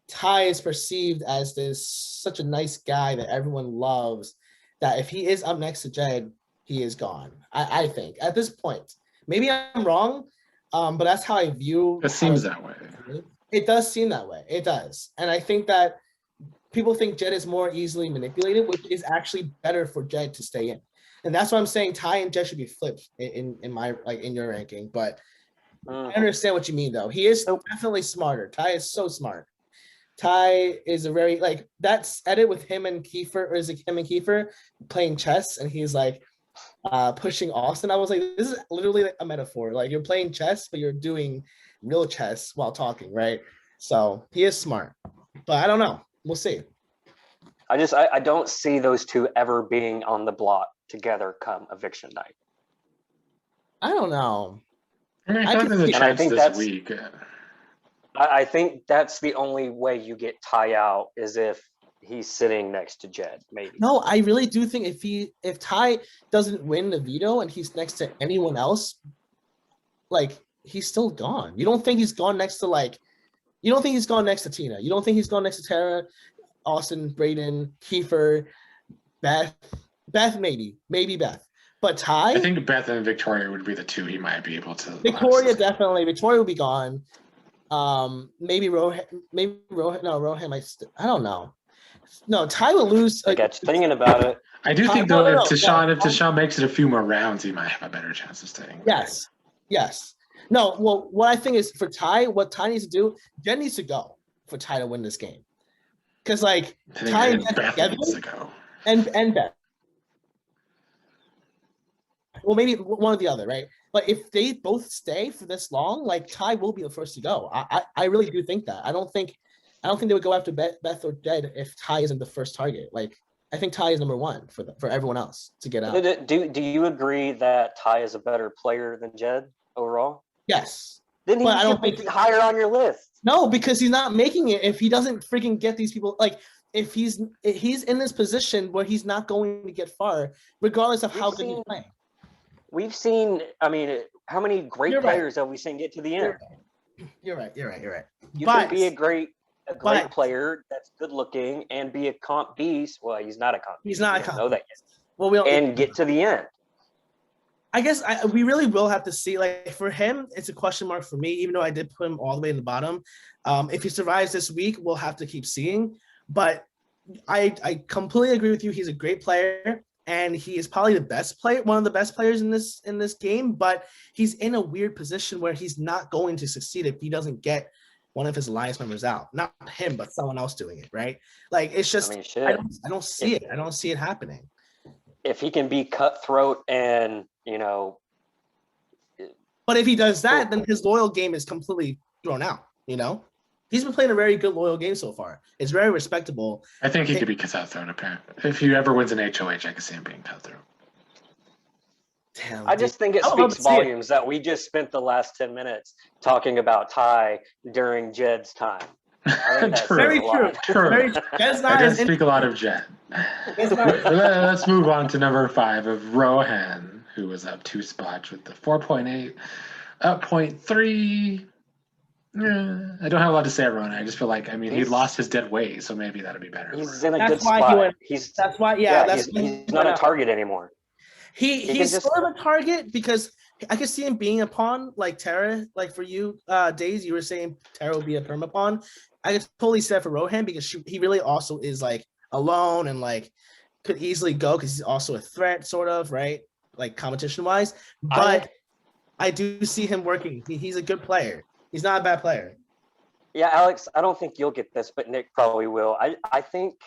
Ty is perceived as such a nice guy that everyone loves, that if he is up next to Jed, he is gone. I think at this point, maybe I'm wrong, but that's how I view. It seems that way. It does seem that way. It does, and I think that people think Jed is more easily manipulated, which is actually better for Jed to stay in. And that's why I'm saying Ty and Jed should be flipped in my in your ranking. But I understand what you mean, though. He is definitely smarter. Ty is so smart. Ty is a very that's edit with him and Kiefer, or is it him and Kiefer playing chess, and he's like pushing Austin. I was like, this is literally like a metaphor. Like you're playing chess, but you're doing real chess while talking, right? So he is smart, but I don't know. We'll see. I don't see those two ever being on the block together come eviction night. I don't know. I think that's the only way you get Ty out is if he's sitting next to Jed, maybe. No, I really do think if Ty doesn't win the veto and he's next to anyone else, like he's still gone. You don't think he's gone next to you don't think he's gone next to Tina. You don't think he's gone next to Tara, Austin, Braden, Kiefer, Beth, maybe Beth. But Ty, I think Beth and Victoria would be the two he might be able to. Victoria definitely. Victoria will be gone. Maybe Rohan. No, Rohan might. I don't know. No, Ty will lose. I got you thinking about it. I do think though, if Tashawn makes it a few more rounds, he might have a better chance of staying. Yes. No, well, what I think is for Ty, what Ty needs to do, Jen needs to go for Ty to win this game. Because like Ty and Beth needs to go. And Beth. Well, maybe one or the other, right? But if they both stay for this long, like Ty will be the first to go. I really do think that. I don't think they would go after Beth or Jed if Ty isn't the first target. Like I think Ty is number one for everyone else to get out. Do you agree that Ty is a better player than Jed overall? Yes. Then he should be higher on your list. No, because he's not making it if he doesn't freaking get these people. Like if he's in this position where he's not going to get far, regardless of how good he's playing. We've seen, I mean, how many great players have we seen get to the end? You're right. You can be a great player that's good looking and be a comp beast. Well, he's not a comp beast. He's not a comp. Know that yet. Well, we don't, and get to the end. I guess we really will have to see. Like for him, it's a question mark for me, even though I did put him all the way in the bottom. If he survives this week, we'll have to keep seeing. But I completely agree with you. He's a great player, and he is probably the best player, one of the best players in this game. But he's in a weird position where he's not going to succeed if he doesn't get one of his alliance members out. Not him, but someone else doing it, right? Like it's just I don't see it. I don't see it happening. If he can be cutthroat and but if he does that, then his loyal game is completely thrown out. He's been playing a very good loyal game so far. It's very respectable. I think he could be cutthroat. Apparently, if he ever wins an HOH, I could see him being cutthroat. Damn, I just think it speaks volumes that we just spent the last 10 minutes talking about Ty during Jed's time. Very true. True. I did speak a lot of Jed. Let's move on to number 5 of Rohan, who was up 2 spots with the 4.8, up 0.3. I don't have a lot to say, Rohan. I just feel like, he lost his dead weight, so maybe that'll be better. He's in a good spot. He's not a target anymore. He's sort of a target because I could see him being a pawn like Tara. Like for you, Days, you were saying Tara would be a perma pawn. I could totally see that for Rohan because he really also is like alone and like could easily go because he's also a threat, sort of, right? Like competition wise. But I do see him working. He's a good player. He's not a bad player. Yeah, Alex, I don't think you'll get this, but Nick probably will. I think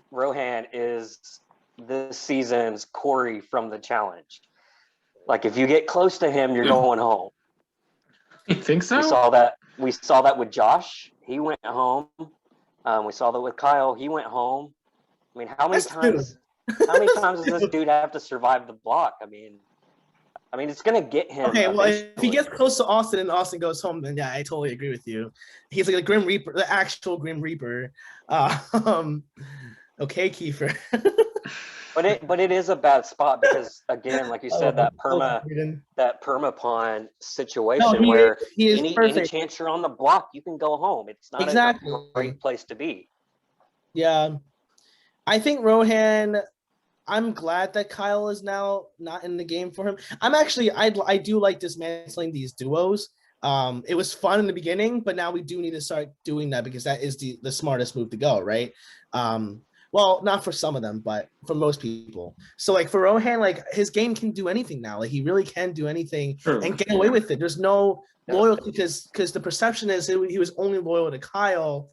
Rohan is this season's Corey from the challenge. Like if you get close to him, you're going home. You think so? We saw that with Josh. He went home. We saw that with Kyle. He went home. I mean, how many times does this dude have to survive the block? I mean, it's gonna get him. Okay, well, if he gets close to Austin and Austin goes home, then yeah, I totally agree with you. He's like a Grim Reaper, the actual Grim Reaper. Okay, Kiefer. But it is a bad spot because again, like you said, that perma pawn situation where any chance you're on the block, you can go home. It's not a great place to be. Yeah, I think Rohan. I'm glad that Kyle is now not in the game for him. I do like dismantling these duos. It was fun in the beginning, but now we do need to start doing that because that is the smartest move to go, right? Well, not for some of them, but for most people. So like for Rohan, like his game can do anything now. Like he really can do anything and get away with it. There's no loyalty because the perception is he was only loyal to Kyle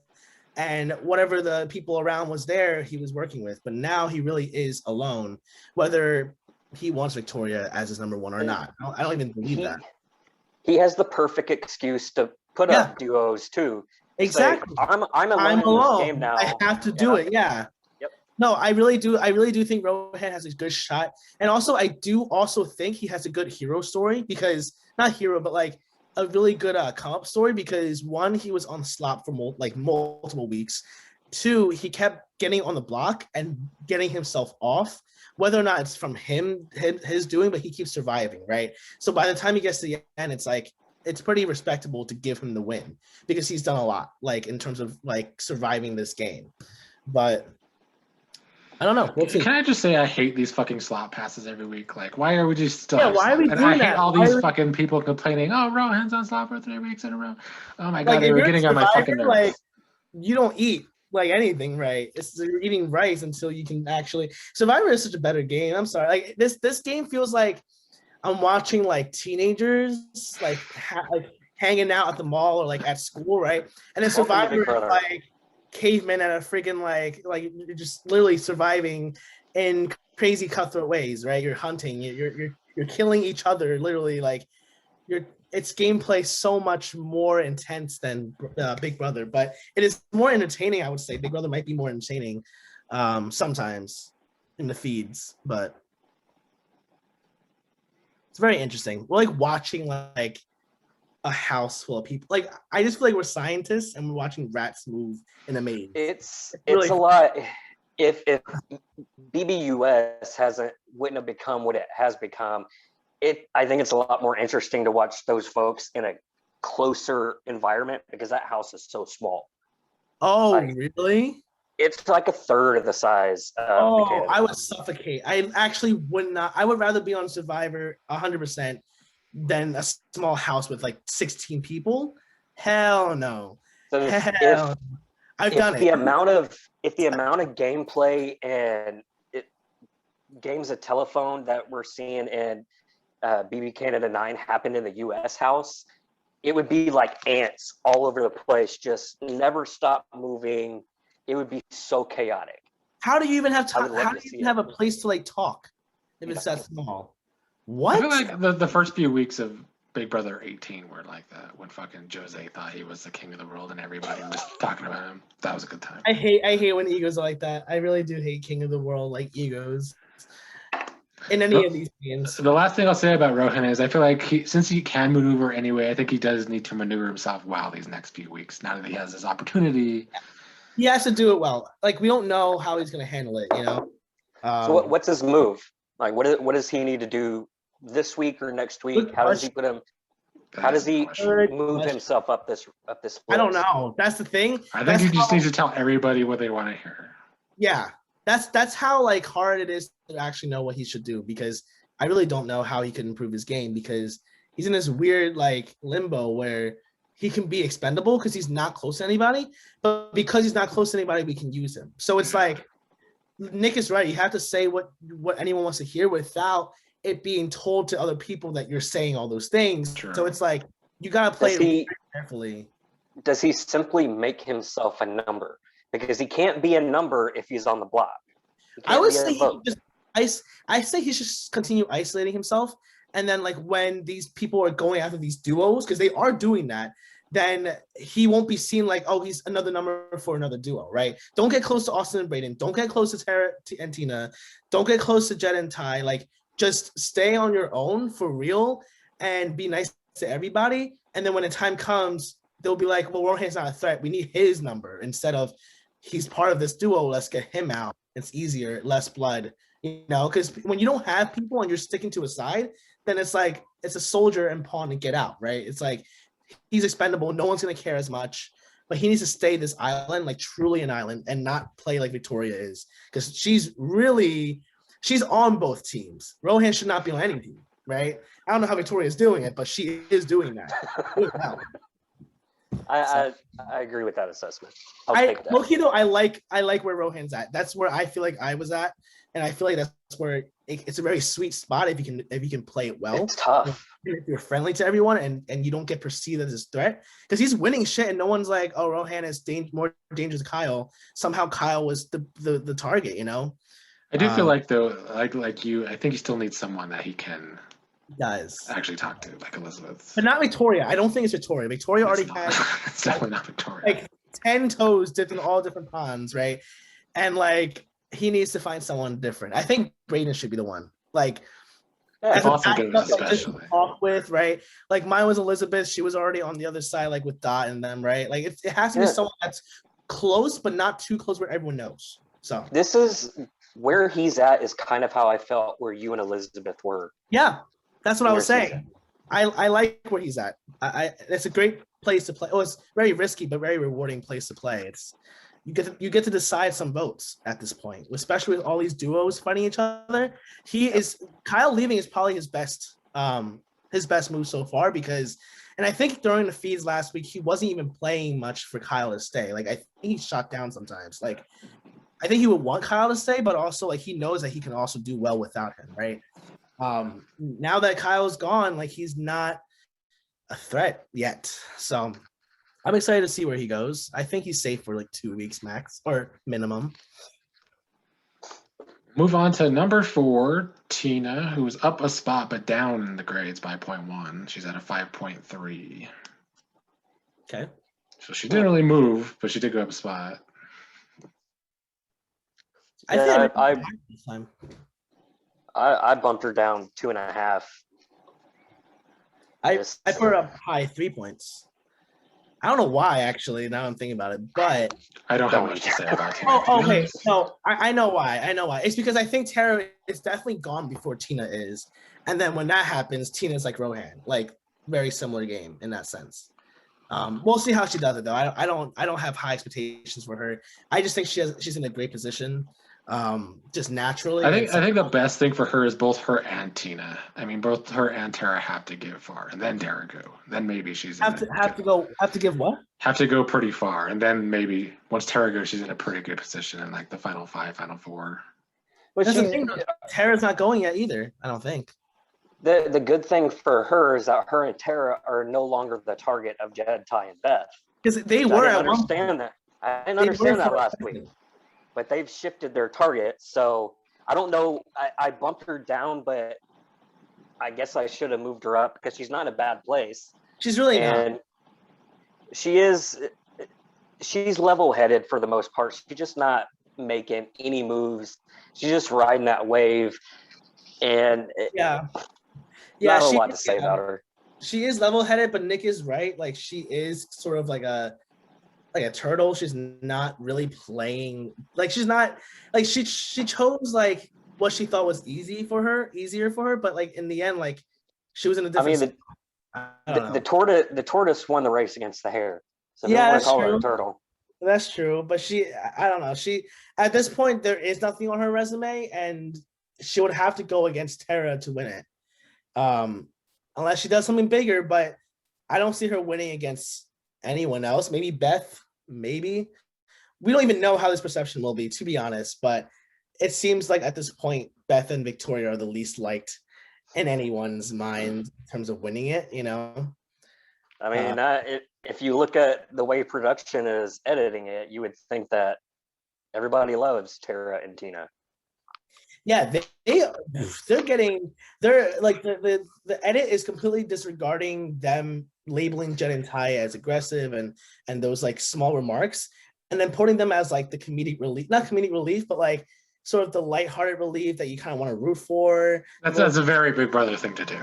and whatever the people around was there, he was working with. But now he really is alone, whether he wants Victoria as his number 1 or not. I don't even believe that. He has the perfect excuse to put up duos too. Exactly. Say, I'm alone in this game now. I have to do it. Yeah. No, I really do. I really do think Rohan has a good shot. And also, I do also think he has a good hero story because not hero, but like a really good comp story because one, he was on slop for multiple weeks. 2, he kept getting on the block and getting himself off, whether or not it's from his doing, but he keeps surviving, right? So by the time he gets to the end, it's like it's pretty respectable to give him the win because he's done a lot, like in terms of like surviving this game. But I don't know. We'll see. Can I just say I hate these fucking slot passes every week? Like, why are we just still? Yeah, why are we and doing I hate that? all Why these are we- fucking people complaining. Oh, Rohan's on slot for 3 weeks in a row. Oh my god, Like, they if were you're a getting on my fucking survivor, nerves. like, you don't eat like anything, right? You're eating rice until you can actually. Survivor is such a better game. I'm sorry. Like this game feels like I'm watching like teenagers like hanging out at the mall or like at school, right? And then Welcome to Survivor Big is Brother. like cavemen at a freaking like you're just literally surviving in crazy cutthroat ways, right? You're hunting, you're killing each other, literally like it's gameplay so much more intense than Big Brother, but it is more entertaining. I would say Big Brother might be more entertaining sometimes in the feeds, but it's very interesting. We're like watching like a house full of people. Like I just feel like we're scientists and we're watching rats move in a maze. It's really- a lot. If BBUS wouldn't have become what it has become, I think it's a lot more interesting to watch those folks in a closer environment because that house is so small. Oh, like- really? It's like a third of the size of the Oh, Canada. I would suffocate. I actually would not. I would rather be on Survivor 100% than a small house with like 16 people. Hell no. So Hell. I've done if the it. amount of gameplay and games of telephone that we're seeing in BB Canada 9 happened in the US house, it would be like ants all over the place, just never stop moving. It would be so chaotic. How do you even have I would time? love How to do you see even it. have a place to like talk if You it's don't. that small? I What? feel like the first few weeks of Big Brother 18 were like that when fucking Jose thought he was the king of the world and everybody was talking about him. That was a good time. I hate when egos are like that. I really do hate King of the World like egos in any of these games. The last thing I'll say about Rohan is I feel like since he can maneuver anyway, I think he does need to maneuver himself well these next few weeks. Now that he has this opportunity. He has to do it well. Like we don't know how he's gonna handle it, you know. So what's his move? Like what does he need to do this week or next week? Good How does he put him? How does he Good move question. himself up this? I don't list? know. That's the thing. I think That's he just how- needs to tell everybody what they want to hear. Yeah, that's how like hard it is to actually know what he should do because I really don't know how he could improve his game because he's in this weird like limbo where he can be expendable because he's not close to anybody, but because he's not close to anybody, we can use him. So it's like Nick is right. You have to say what anyone wants to hear without it being told to other people that you're saying all those things. True. So it's like you gotta play Does it he very carefully. does he simply make himself a number? Because he can't be a number if he's on the block. He I can't would be a say he vote. just I say he should just continue isolating himself, and then like when these people are going after these duos, because they are doing that, then he won't be seen like, oh, he's another number for another duo, right? Don't get close to Austin and Braden. Don't get close to Tara and Tina. Don't get close to Jed and Ty. Like, just stay on your own for real and be nice to everybody. And then when the time comes, they'll be like, well, Rohan's not a threat. We need his number instead of he's part of this duo. Let's get him out. It's easier, less blood, you know, because when you don't have people and you're sticking to a side, then it's like it's a soldier and pawn to get out, right? It's like he's expendable. No one's going to care as much, but he needs to stay this island, like truly an island, and not play like Victoria is because she's on both teams. Rohan should not be on any team, right? I don't know how Victoria is doing it, but she is doing that. I agree with that assessment. I'll take that. Low-key though, I like where Rohan's at. That's where I feel like I was at, and I feel like that's where it's a very sweet spot if you can play it well. It's tough. If you're friendly to everyone and you don't get perceived as a threat, because he's winning shit and no one's like, oh, Rohan is more dangerous than Kyle. Somehow Kyle was the target, you know. I do feel like though, like you, I think he still needs someone that he can Does actually talk to, like Elizabeth. but not Victoria. I don't think it's Victoria. Victoria already has It's definitely not Victoria. like 10 toes dipped in all different ponds, right? And like he needs to find someone different. I think Braden should be the one. Like Yeah, as a also good, backup, like, just especially. talk with, right? Like mine was Elizabeth. She was already on the other side, like with Dot and them, right? Like it has to be Yeah. someone that's close, but not too close where everyone knows. So This is where he's at is kind of how I felt where you and Elizabeth were. yeah, that's what I in was your saying. season. I like where he's at. It's a great place to play. Oh, it's very risky, but very rewarding place to play. It's you get to decide some votes at this point, especially with all these duos fighting each other. Kyle leaving is probably his best move so far because, and I think during the feeds last week he wasn't even playing much for Kyle to stay. Like I think he shot down sometimes. Like I think he would want Kyle to stay, but also like he knows that he can also do well without him, right? Now that Kyle's gone, like he's not a threat yet. So I'm excited to see where he goes. I think he's safe for like 2 weeks max or minimum. Move on to number 4, Tina, who's up a spot but down in the grades by 0.1. She's at a 5.3. Okay. So she didn't really move, but she did go up a spot. I bumped her down 2.5. I put her up high 3 points. I don't know why, actually, now I'm thinking about it, but I don't have much to say about Tina. okay. No, I know why. It's because I think Tara is definitely gone before Tina is. And then when that happens, Tina's like Rohan, like very similar game in that sense. We'll see how she does it though. I don't have high expectations for her. I just think she's in a great position. Just naturally. I think the best thing for her is both her and Tina. I mean, both her and Tara have to give far, and then Daragu. Then maybe she's have to give what? Have to go pretty far, and then maybe once Tara goes, she's in a pretty good position in like the final 5, final 4. That's the thing. Tara's not going yet either. I don't think. The good thing for her is that her and Tara are no longer the target of Jed, Ty, and Beth. Because they were. I didn't understand that. I didn't understand that last week. But they've shifted their target. So I don't know. I bumped her down, but I guess I should have moved her up because she's not in a bad place. She's really not. She's level-headed for the most part. She's just not making any moves. She's just riding that wave. And not a lot to say about her. She is level-headed, but Nick is right. Like she is sort of like a turtle. She's not really playing like she's not like she chose like what she thought was easier for her, but like in the end, like she was in a different. The tortoise won the race against the hare. So that's call true. her a turtle. That's true, but I don't know. She at this point there is nothing on her resume, and she would have to go against Tara to win it, unless she does something bigger. But I don't see her winning against anyone else. Maybe Beth. Maybe we don't even know how this perception will be, to be honest. But it seems like at this point, Beth and Victoria are the least liked in anyone's mind in terms of winning it. You know. I mean, if you look at the way production is editing it, you would think that everybody loves Tara and Tina. Yeah, they're like the edit is completely disregarding them labeling Jen and Ty as aggressive and those like small remarks, and then putting them as like the comedic relief, not comedic relief, but like sort of the lighthearted relief that you kind of want to root for. That's a very Big Brother thing to do.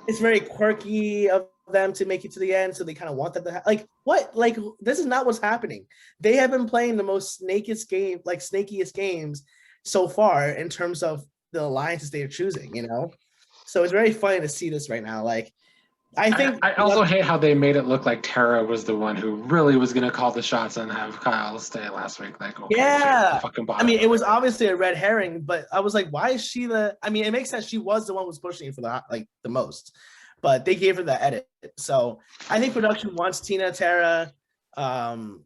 It's very quirky of them to make it to the end, so they kind of want that to like what like this is not what's happening. They have been playing the most snakiest games so far in terms of the alliances they are choosing, you know? So it's very funny to see this right now. Like, I think I also hate how they made it look like Tara was the one who really was going to call the shots and have Kyle stay last week. Like, okay, yeah. Fucking I mean, it was obviously a red herring, but I was like, why is she it makes sense. She was the one who was pushing for the most, but they gave her the edit. So I think production wants Tina, Tara, who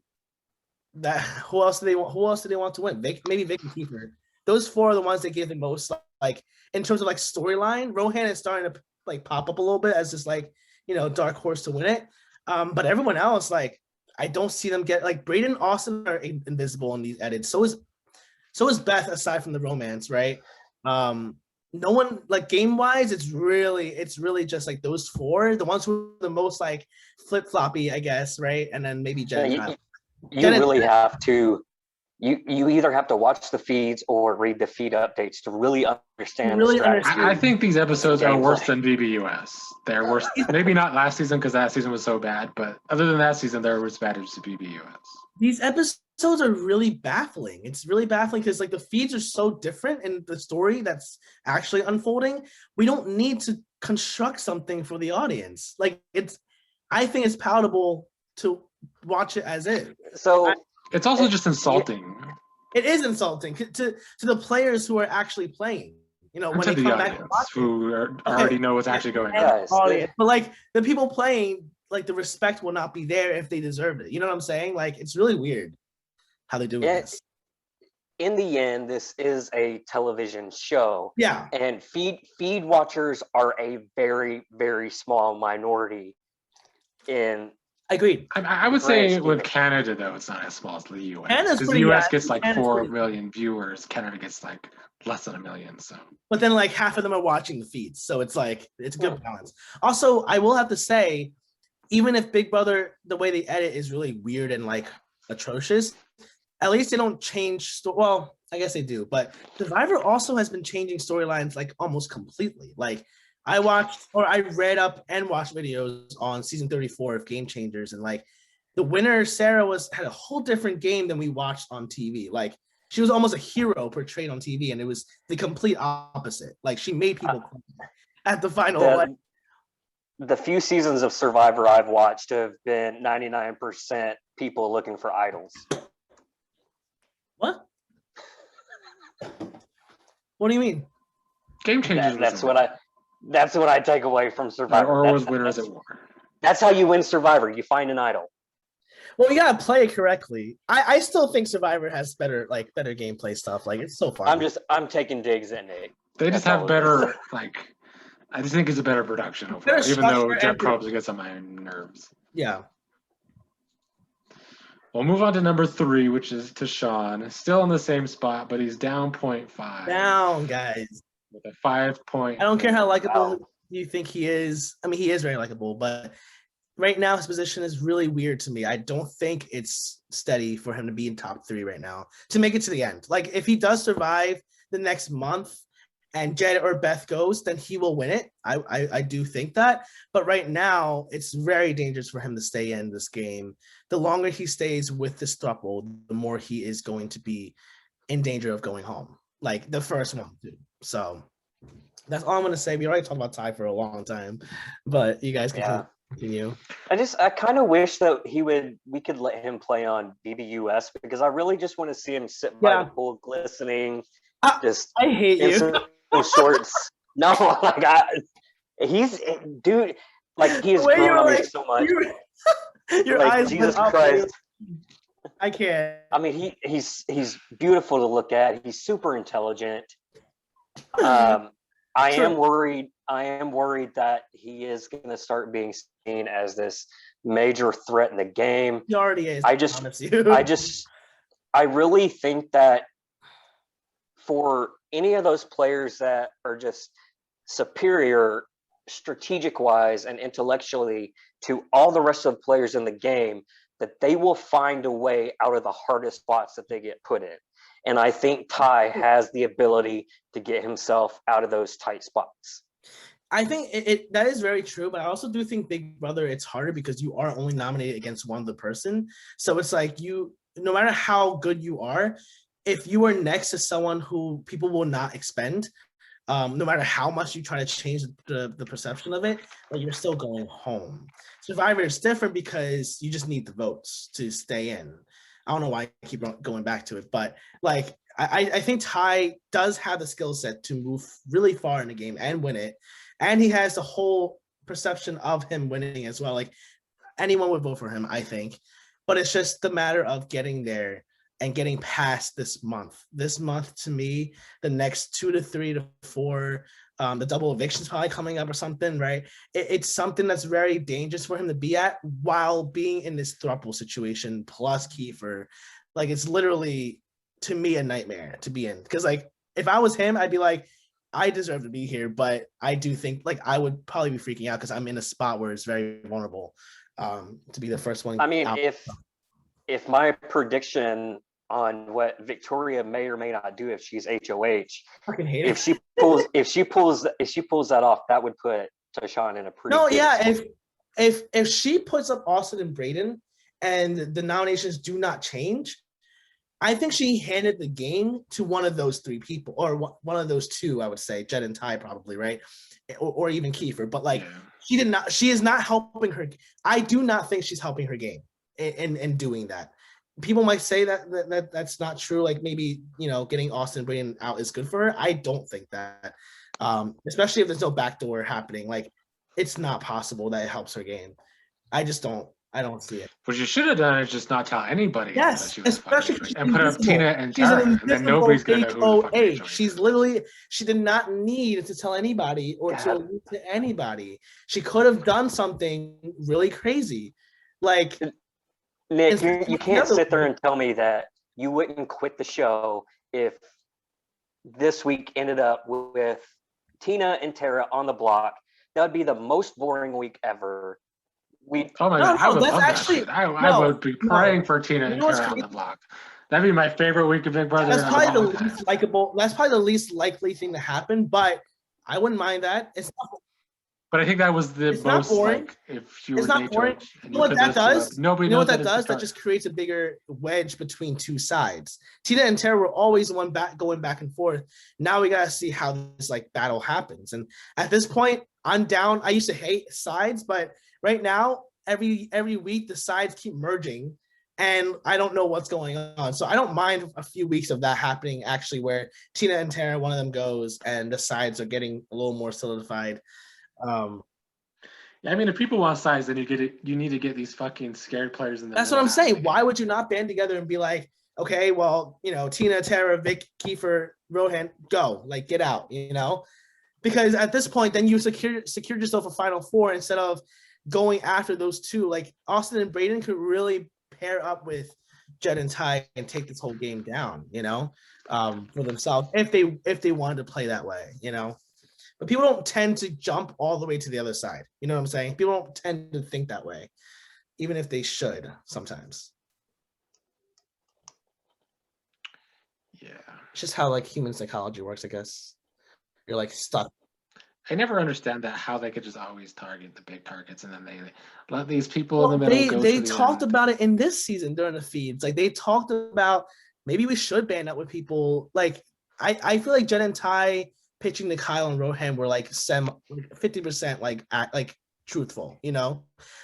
else do they want to win? Maybe Vic and Kiefer. Those 4 are the ones that give the most, like, in terms of, like, storyline. Rohan is starting to, like, pop up a little bit as just, like, you know, dark horse to win it. But everyone else, like, I don't see them get, like, Brayden, Austin are invisible in these edits. So is Beth, aside from the romance, right? No one, like, game-wise, it's really just, like, those 4. The ones who are the most, like, flip-floppy, I guess, right? And then maybe Jen. You really have to... You either have to watch the feeds or read the feed updates to really understand. I think these episodes are worse than BBUS. They're worse. Maybe not last season because that season was so bad, but other than that season, they're as bad as BBUS. These episodes episodes are really baffling. It's really baffling because like the feeds are so different in the story that's actually unfolding. We don't need to construct something for the audience. Like I think it's palatable to watch it as is. So It's also just insulting. It is insulting to the players who are actually playing. You know, And when to they the come back and audience watch it. who already know what's actually going on. Yes, Audience. But like the people playing, like the respect will not be there if they deserved it. You know what I'm saying? Like it's really weird how they do Yeah, this. in the end, this is a television show, Yeah, and feed watchers are a very, very small minority in agreed. I would the grand say scheme with of- Canada, though, it's not as small as the US. Canada's Because the pretty- US yeah, gets like Canada's 4 pretty- million viewers. Canada gets like less than 1 million. So But then like half of them are watching the feeds, so it's like it's a good balance. Also, I will have to say, even if Big Brother, the way they edit is really weird and like atrocious, at least they don't change. Well, I guess they do, but Survivor also has been changing storylines like almost completely. Like I read up and watched videos on season 34 of Game Changers, and like the winner Sarah had a whole different game than we watched on TV. Like she was almost a hero portrayed on TV, and it was the complete opposite. Like she made people cry at the final. the few seasons of Survivor I've watched have been 99% people looking for idols. What? What do you mean? Game Changers. That's what I take away from Survivor. Or was Winners at War. That's how you win Survivor. You find an idol. Well, you gotta play it correctly. I still think Survivor has better gameplay stuff. Like it's so fun. I'm taking digs at Nick. They just That's all have it better like. I just think it's a better production overall, Better even though structure Jeff and- Probst gets on my nerves. Yeah. We'll move on to number 3, which is Tashawn. Still in the same spot, but he's down 0.5. Down, guys. With a 5 point. I don't care how likable Wow. you think he is. I mean, he is very likable, but right now his position is really weird to me. I don't think it's steady for him to be in top 3 right now to make it to the end. Like if he does survive the next month and Jed or Beth goes, then he will win it. I do think that. But right now, it's very dangerous for him to stay in this game. The longer he stays with this throuple, the more he is going to be in danger of going home. Like the first one, too. So that's all I'm going to say. We already talked about Ty for a long time, but you guys can continue. I kind of wish that we could let him play on BBUS because I really just want to see him sit by the pool glistening. I hate in you. some shorts. No, like he's dude, like he has The way grown you were on me like- so much. Your Like, eyes Jesus went up, Christ. dude. I can't. I mean, he's beautiful to look at. He's super intelligent. I am worried that he is going to start being seen as this major threat in the game. He already is. I really think that for any of those players that are just superior strategic wise and intellectually to all the rest of the players in the game, that they will find a way out of the hardest spots that they get put in. And I think Ty has the ability to get himself out of those tight spots. I think that is very true, but I also do think Big Brother, it's harder because you are only nominated against one other person. So it's like no matter how good you are, if you are next to someone who people will not expend, no matter how much you try to change the perception of it, like you're still going home. Survivor is different because you just need the votes to stay in. I don't know why I keep going back to it, but like I think Ty does have the skill set to move really far in the game and win it. And he has the whole perception of him winning as well. Like anyone would vote for him, I think. But it's just the matter of getting there and getting past this month. This month, to me, the next 2 to 3 to 4, the double eviction is probably coming up or something, right? It's something that's very dangerous for him to be at while being in this throuple situation plus Kiefer. Like it's literally, to me, a nightmare to be in. Because like if I was him, I'd be like, I deserve to be here, but I do think like I would probably be freaking out because I'm in a spot where it's very vulnerable to be the first one. I mean, out. if my prediction on what Victoria may or may not do if she's HOH, fucking hate it. if she pulls that off, that would put Tashawn in a pretty good spot. If she puts up Austin and Brayden and the nominations do not change, I think she handed the game to one of those three people, or one of those two. I would say Jet and Ty probably, right, or even Kiefer. But like, Yeah. she did not. She is not helping her. I do not think she's helping her game in doing that. People might say that's not true. Like maybe getting Austin Braden out is good for her. I don't think that, especially if there's no backdoor happening. Like it's not possible that it helps her game. I just don't. I don't see it. What you should have done is just not tell anybody that Yes, she was especially fucking she's and put up invisible. Tina and She's an Tara, and then invisible nobody's gonna know who the fuck they HOA. joined. She's literally, she did not need to tell anybody or to God. allude to anybody. She could have done something really crazy. Like, Nick, It's you can't another sit there way. and tell me that you wouldn't quit the show if this week ended up with Tina and Tara on the block. That would be the most boring week ever. Oh my No, god, I no, would that's love actually- that shit. I no, would be no. praying for Tina You and know what's Tara on the crazy? block. That'd be my favorite week of Big Brother. That's and I'm probably the all with least that. likable. That's probably the least likely thing to happen, but I wouldn't mind that. It's not, But I think that was the It's not most boring. like if you It's were not nature boring. and You know what put that this up, does? nobody You know knows what that it's the does? That start. just creates a bigger wedge between two sides. Tina and Tara were always the one going back and forth. Now we gotta see how this like battle happens. And at this point, I'm down. I used to hate sides, but right now, every week the sides keep merging, and I don't know what's going on. So I don't mind a few weeks of that happening. Actually, where Tina and Tara, one of them goes, and the sides are getting a little more solidified. Yeah, I mean, if people want size, then you need to get these fucking scared players in the That's what middle I'm saying. having Why it. would you not band together and be like, okay, well, Tina, Tara, Vic, Kiefer, Rohan, go, like, get out, Because at this point, then you secured yourself a Final Four instead of going after those two. Like Austin and Braden could really pair up with Jet and Ty and take this whole game down, for themselves if they wanted to play that way, But people don't tend to jump all the way to the other side. You know what I'm saying? People don't tend to think that way, even if they should sometimes. Yeah. It's just how like human psychology works, I guess. You're like stuck. I never understand that how they could just always target the big targets and then they let these people in the middle go They to the talked end. about it in this season during the feeds. Like they talked about maybe we should band up with people. Like I feel like Jen and Ty pitching to Kyle and Rohan were like 50% like truthful,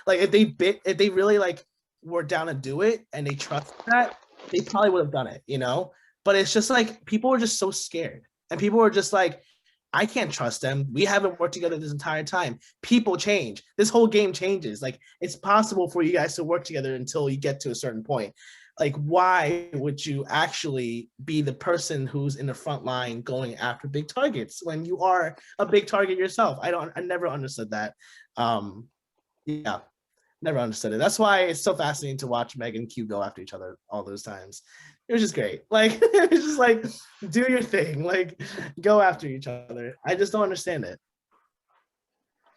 Like if they really like were down to do it and they trust that, they probably would have done it, But it's just like people were just so scared. And people were just like, I can't trust them. We haven't worked together this entire time. People change. This whole game changes. Like it's possible for you guys to work together until you get to a certain point. Like, why would you actually be the person who's in the front line going after big targets when you are a big target yourself? I never understood that. Yeah, never understood it. That's why it's so fascinating to watch Meg and Q go after each other all those times. It was just great. Like, it was just like, do your thing. Like, go after each other. I just don't understand it.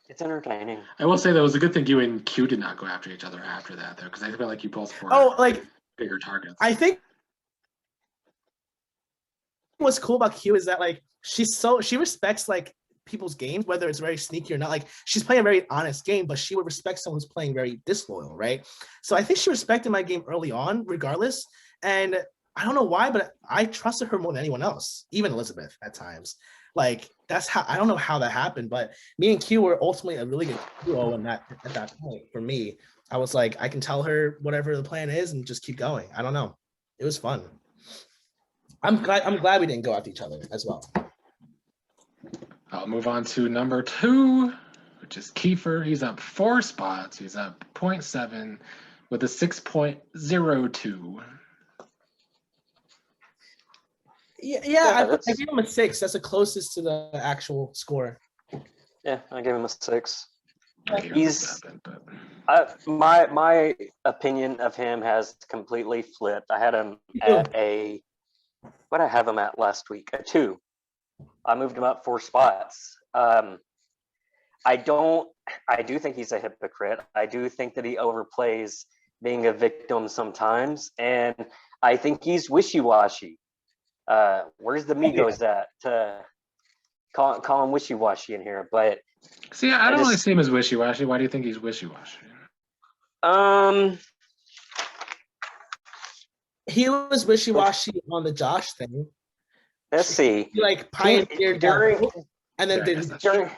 It's entertaining. I will say that it was a good thing you and Q did not go after each other after that, though, because I feel like you both were like bigger targets. I think what's cool about Q is that like she respects like people's games, whether it's very sneaky or not. Like she's playing a very honest game, but she would respect someone who's playing very disloyal, right? So I think she respected my game early on, regardless. And I don't know why, but I trusted her more than anyone else, even Elizabeth at times. Like that's how I don't know how that happened, but me and Q were ultimately a really good duo at that point. For me, I was like, I can tell her whatever the plan is and just keep going. I don't know. It was fun. I'm glad we didn't go after each other as well. I'll move on to number 2, which is Kiefer. He's up 4 spots. He's up 0.7 with a 6.02. Yeah, I gave him a 6. That's the closest to the actual score. Yeah, I gave him a 6. He's my opinion of him has completely flipped. I had him at what I have him at last week, a 2. I moved him up 4 spots. I do think he's a hypocrite. I do think that he overplays being a victim sometimes, and I think he's wishy-washy. Where's the Migos at to call him wishy-washy in here? But see, I don't really see him as wishy-washy. Why do you think he's wishy-washy? he was wishy-washy on the Josh thing. Let's see. He like pioneered during that, and then Yeah, I guess didn't. that's true. during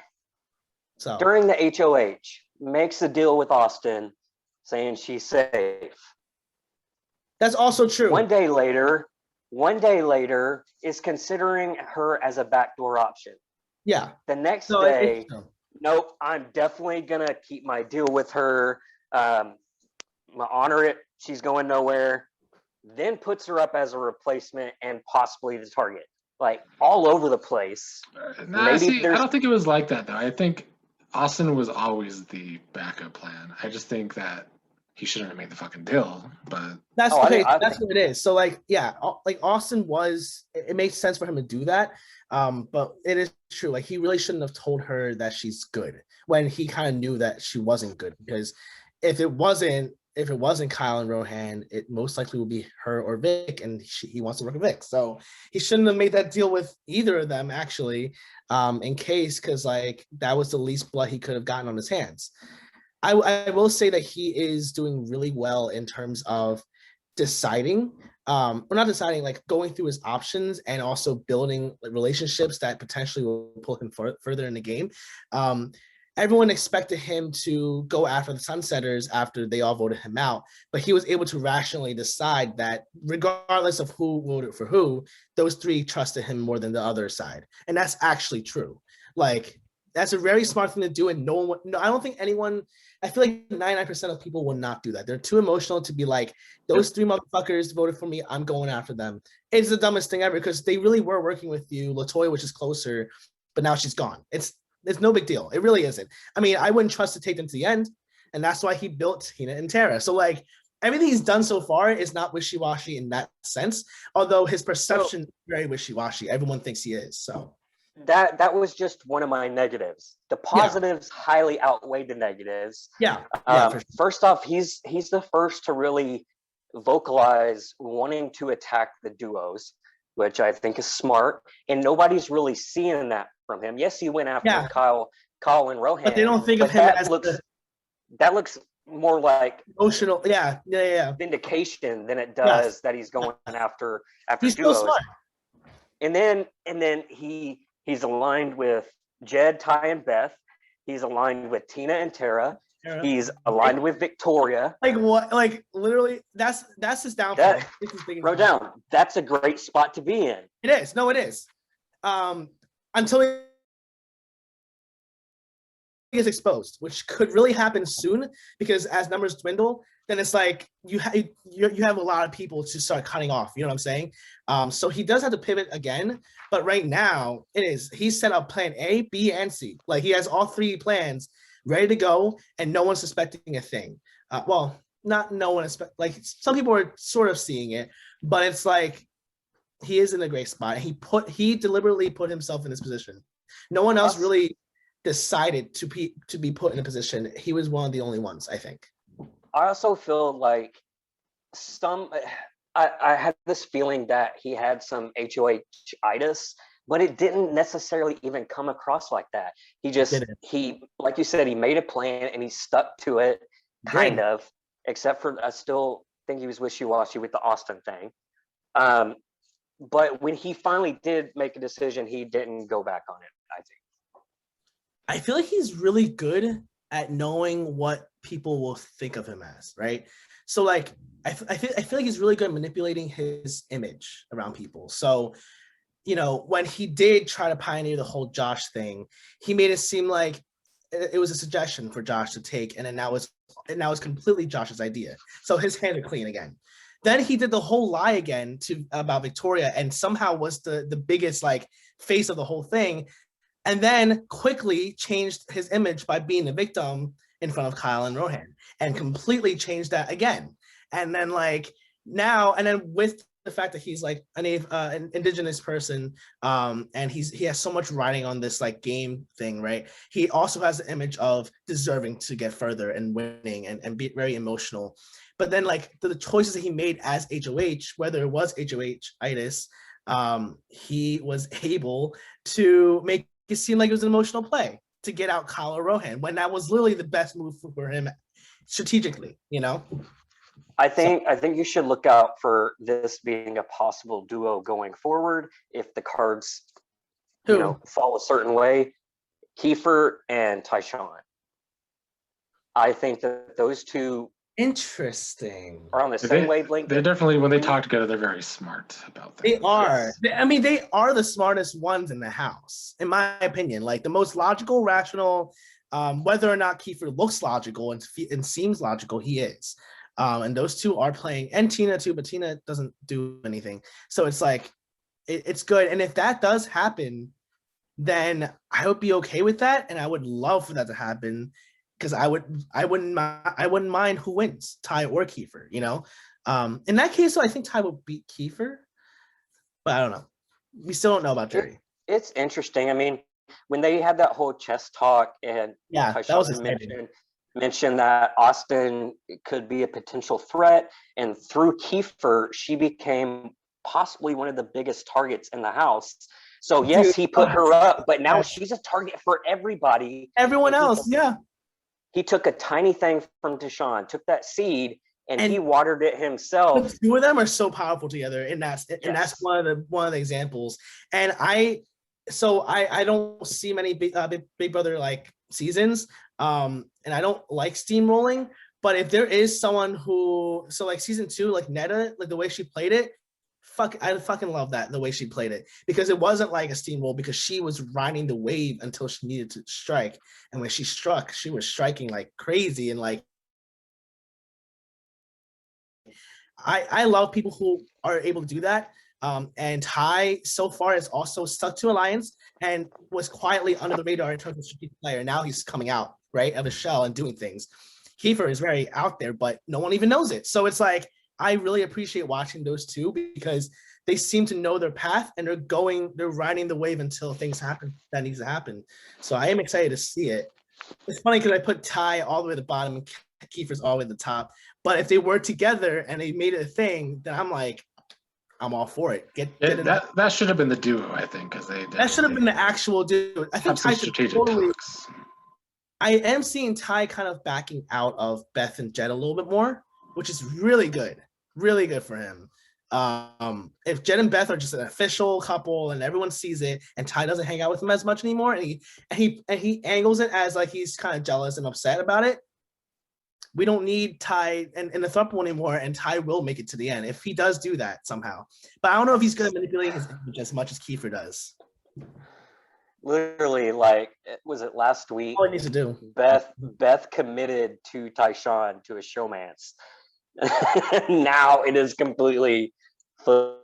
So during the HOH, makes a deal with Austin, saying she's safe. that's also true. One day later, is considering her as a backdoor option. Yeah. The next So day, nope, I'm definitely gonna keep my deal with her. I'm gonna honor it. She's going nowhere. Then puts her up as a replacement and possibly the target, like all over the place. Nah, Maybe see, I there's- don't think it was like that though. I think Austin was always the backup plan. I just think that he shouldn't have made the fucking deal. But that's Oh, I okay. think- I That's what it is. So like, yeah, like Austin was. It makes sense for him to do that. But it is true. Like he really shouldn't have told her that she's good when he kind of knew that she wasn't good. Because if it wasn't Kyle and Rohan, it most likely would be her or Vic, and he wants to work with Vic. So he shouldn't have made that deal with either of them actually, in case, because like that was the least blood he could have gotten on his hands. I will say that he is doing really well in terms of deciding, or not deciding, like going through his options and also building relationships that potentially will pull him further in the game. Everyone expected him to go after the Sunsetters after they all voted him out, but he was able to rationally decide that regardless of who voted for who, those three trusted him more than the other side. And that's actually true. Like, that's a very smart thing to do. And I don't think anyone, I feel like 99% of people will not do that. They're too emotional to be like, those three motherfuckers voted for me, I'm going after them. It's the dumbest thing ever because they really were working with you. Latoya, which is closer, but now she's gone. It's no big deal. It really isn't. I mean, I wouldn't trust to take them to the end. And that's why he built Hina and Tara. So like everything he's done so far is not wishy-washy in that sense. Although his perception is very wishy-washy. Everyone thinks he is. So that was just one of my negatives. The positives highly outweigh the negatives. yeah. For sure. First off, he's the first to really vocalize wanting to attack the duos, which I think is smart, and nobody's really seeing that from him. Yes, he went after Kyle and Rohan, but they don't think of him as that looks more like emotional. Yeah. vindication than it does that he's going after he's duos. Still smart. And then he's aligned with Jed, Ty, and Beth. He's aligned with Tina and Tara. He's aligned with Victoria. Like what? Like literally, that's his downfall. Wrote down. That's a great spot to be in. It is. No, it is. Until he gets exposed, which could really happen soon, because as numbers dwindle, then it's like you have a lot of people to start cutting off. You know what I'm saying? So he does have to pivot again, but right now he's set up plan A, B, and C. Like he has all three plans ready to go, and no one's suspecting a thing. Well, not no one expect. Like some people are sort of seeing it, but it's like he is in a great spot. He deliberately put himself in this position. No one else really decided to be put in a position. He was one of the only ones, I think. I also feel like I had this feeling that he had some HOH-itis, but it didn't necessarily even come across like that. He like you said, he made a plan and he stuck to it, kind of, except for I still think he was wishy-washy with the Austin thing. But when he finally did make a decision, he didn't go back on it, I think. I feel like he's really good at knowing what people will think of him as, right? So like I feel like he's really good at manipulating his image around people. So, you know, when he did try to pioneer the whole Josh thing, he made it seem like it was a suggestion for Josh to take, and then now it's completely Josh's idea. So his hands are clean again. Then he did the whole lie again about Victoria, and somehow was the biggest like face of the whole thing. And then quickly changed his image by being the victim in front of Kyle and Rohan, and completely changed that again. And then like now, and then with the fact that he's like an indigenous person, and he has so much riding on this like game thing, right? He also has the image of deserving to get further and winning and be very emotional. But then like the choices that he made as HOH, whether it was HOH-itis, he was able to make it seem like it was an emotional play to get out Kyle or Rohan, when that was literally the best move for him strategically, you know? I think you should look out for this being a possible duo going forward if the cards, Who? fall a certain way. Kiefer and Tyshawn. I think that those two Interesting. are on the They- same wavelength. They're definitely, when they talk together, they're very smart about They things. are. Yes. I mean, they are the smartest ones in the house, in my opinion. Like the most logical, rational. Whether or not Kiefer looks logical and seems logical, he is. And those two are playing, and Tina too, but Tina doesn't do anything. So it's like, it's good. And if that does happen, then I would be okay with that, and I would love for that to happen because I wouldn't mind who wins, Ty or Kiefer. In that case, though, I think Ty will beat Kiefer, but I don't know. We still don't know about Jerry. It's interesting. I mean, when they had that whole chess talk and Yeah, that was exciting. mentioned that Austin could be a potential threat, and through Kiefer, she became possibly one of the biggest targets in the house. So yes, Dude, he put her up, but now yes. she's a target for everybody. Everyone And he else, yeah. He took a tiny thing from Deshaun, took that seed, and he And- watered it himself. The two of them are so powerful together, and that's Yes. one of the examples. And I don't see many Big Brother like seasons, and I don't like steamrolling. But if there is someone like season 2, like Netta, like the way she played it, I fucking love that, the way she played it, because it wasn't like a steamroll, because she was riding the wave until she needed to strike, and when she struck, she was striking like crazy. And like, I love people who are able to do that. And Ty so far has also stuck to Alliance and was quietly under the radar in terms of strategic player. Now he's coming out right of his shell and doing things. Kiefer is very out there, but no one even knows it. So it's like, I really appreciate watching those two, because they seem to know their path, and they're riding the wave until things happen that needs to happen. So I am excited to see it. It's funny because I put Ty all the way at the bottom and Kiefer's all the way at the top. But if they were together and they made it a thing, then I'm like, I'm all for it. Get it. That should have been the duo, I think, because That should have been the actual dude. I think have some Ty should strategic totally. talks. I am seeing Ty kind of backing out of Beth and Jet a little bit more, which is really good for him. If Jet and Beth are just an official couple and everyone sees it, and Ty doesn't hang out with him as much anymore, and he angles it as like he's kind of jealous and upset about it, we don't need Ty and the throuple anymore, and Ty will make it to the end if he does do that somehow. But I don't know if he's going to manipulate his image as much as Kiefer does. Literally, like, was it last week? All he needs to do. Beth committed to Tyshawn to a showmance. Now it is completely flip.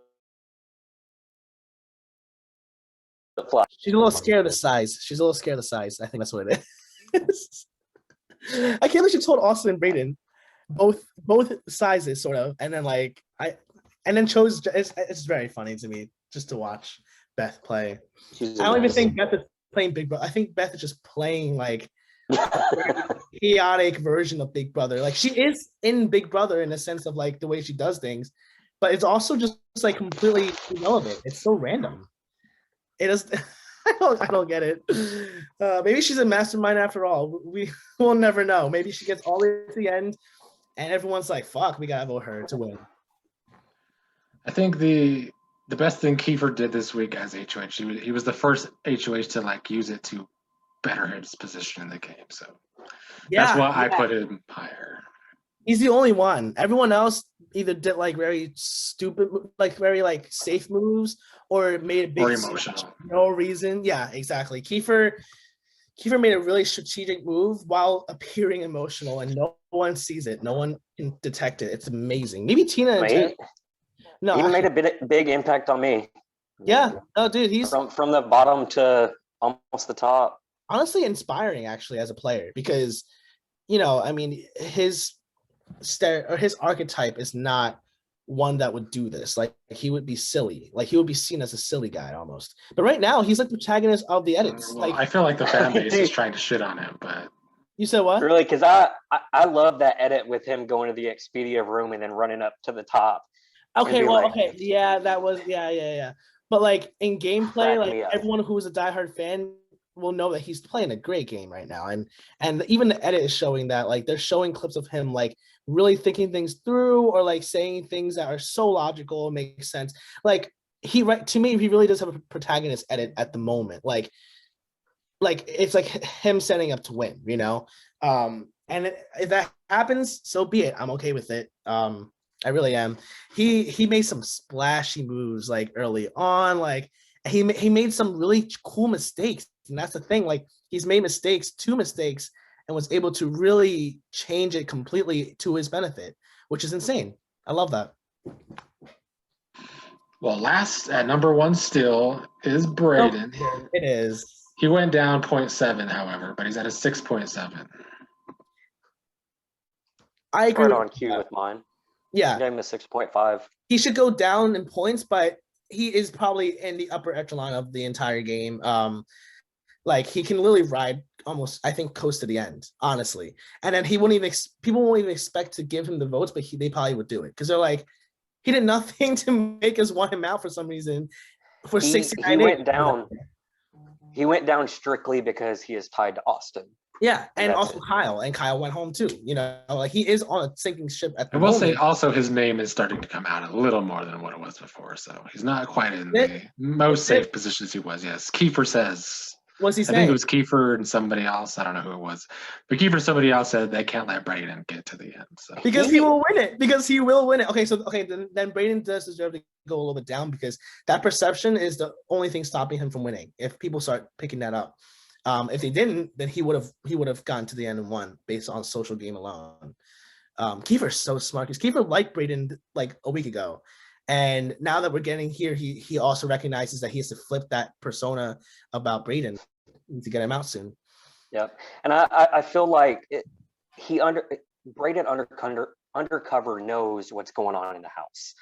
She's a little scared of the size. I think that's what it is. I can't believe she told Austin and Brayden both sizes, sort of, and then chose. It's very funny to me just to watch Beth play. She's I don't even amazing. think Beth is playing Big Brother. I think Beth is just playing like a chaotic version of Big Brother. Like, she is in Big Brother in the sense of like the way she does things, but it's also just like completely irrelevant. It's so random. It is. I don't get it. Maybe she's a mastermind after all. We will never know. Maybe she gets all the way to the end, and everyone's like, "Fuck, we gotta vote her to win." I think the best thing Kiefer did this week as HOH, he was the first HOH to like use it to better his position in the game. So that's why I put him higher. He's the only one. Everyone else either did like very stupid, like very like safe moves, or made a big Or emotional. for no reason. Yeah, exactly. Kiefer made a really strategic move while appearing emotional, and no one sees it. No one can detect it. It's amazing. Maybe Tina and Jen. No, He actually, made a big impact on me. yeah. Oh, dude, he's From the bottom to almost the top. honestly inspiring actually as a player, because I mean, his archetype is not one that would do this. Like, he would be silly. Like, he would be seen as a silly guy almost. But right now, he's like the protagonist of the edits. Well, Like, I feel like the fan base is trying to shit on him, but you said what? Really, because I love that edit with him going to the Expedia room and then running up to the top. Okay, be well, like- okay, yeah, that was yeah. But like in gameplay, Crack like me up. everyone who was a diehard fan will know that he's playing a great game right now. And even the edit is showing that, like, they're showing clips of him like really thinking things through, or like saying things that are so logical, make sense. Like to me, he really does have a protagonist edit at the moment. Like it's like him setting up to win, you know? And if that happens, so be it. I'm okay with it. I really am. He made some splashy moves like early on. Like he made some really cool mistakes, and that's the thing. Like he's made mistakes, 2 mistakes, and was able to really change it completely to his benefit, which is insane. I love that. Well, last at number 1 still is Braden. It is. He went down 0.7, however, but he's at a 6.7. I agree. Right on cue with mine. Yeah. Gave him a 6.5. He should go down in points, but he is probably in the upper echelon of the entire game. Like he can literally ride almost, I think, coast to the end, honestly. And then he wouldn't even people won't even expect to give him the votes, but they probably would do it because they're like, he did nothing to make us want him out for some reason. For 69, he went down. He went down strictly because he is tied to Austin. Yeah, and also Kyle, and Kyle went home too. You know, like he is on a sinking ship at the I will moment. say also his name is starting to come out a little more than what it was before, so he's not quite in the most safe positions he was. Yes, Kiefer says. What's he saying? I think it was Kiefer and somebody else. I don't know who it was, but Kiefer, somebody else said they can't let Braden get to the end. So because he will win it. Because he will win it. Okay, so then Braden does deserve to go a little bit down because that perception is the only thing stopping him from winning. If people start picking that up. If they didn't, then he would have gotten to the end and won based on social game alone. Kiefer's so smart because Kiefer liked Braden like a week ago, and now that we're getting here, he also recognizes that he has to flip that persona about Braden to get him out soon. Yep, and I feel like Braden undercover knows what's going on in the house.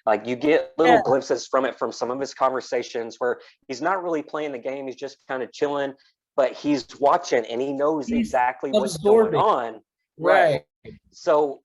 Like you get little glimpses from it from some of his conversations where he's not really playing the game; he's just kind of chilling. But he's watching and he knows exactly what's going on. Right. So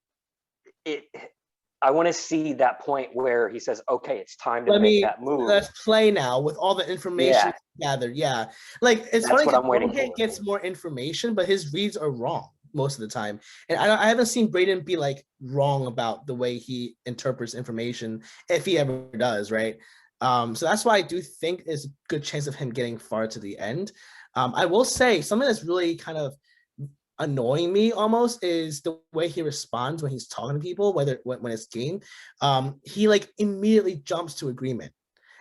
I want to see that point where he says, okay, it's time to make that move. Let's play now with all the information gathered. Yeah. Like it's funny what I'm waiting for. Gets more information, but his reads are wrong most of the time. And I haven't seen Braden be like wrong about the way he interprets information, if he ever does, right? So that's why I do think there's a good chance of him getting far to the end. I will say something that's really kind of annoying me almost is the way he responds when he's talking to people, when it's game. He like immediately jumps to agreement.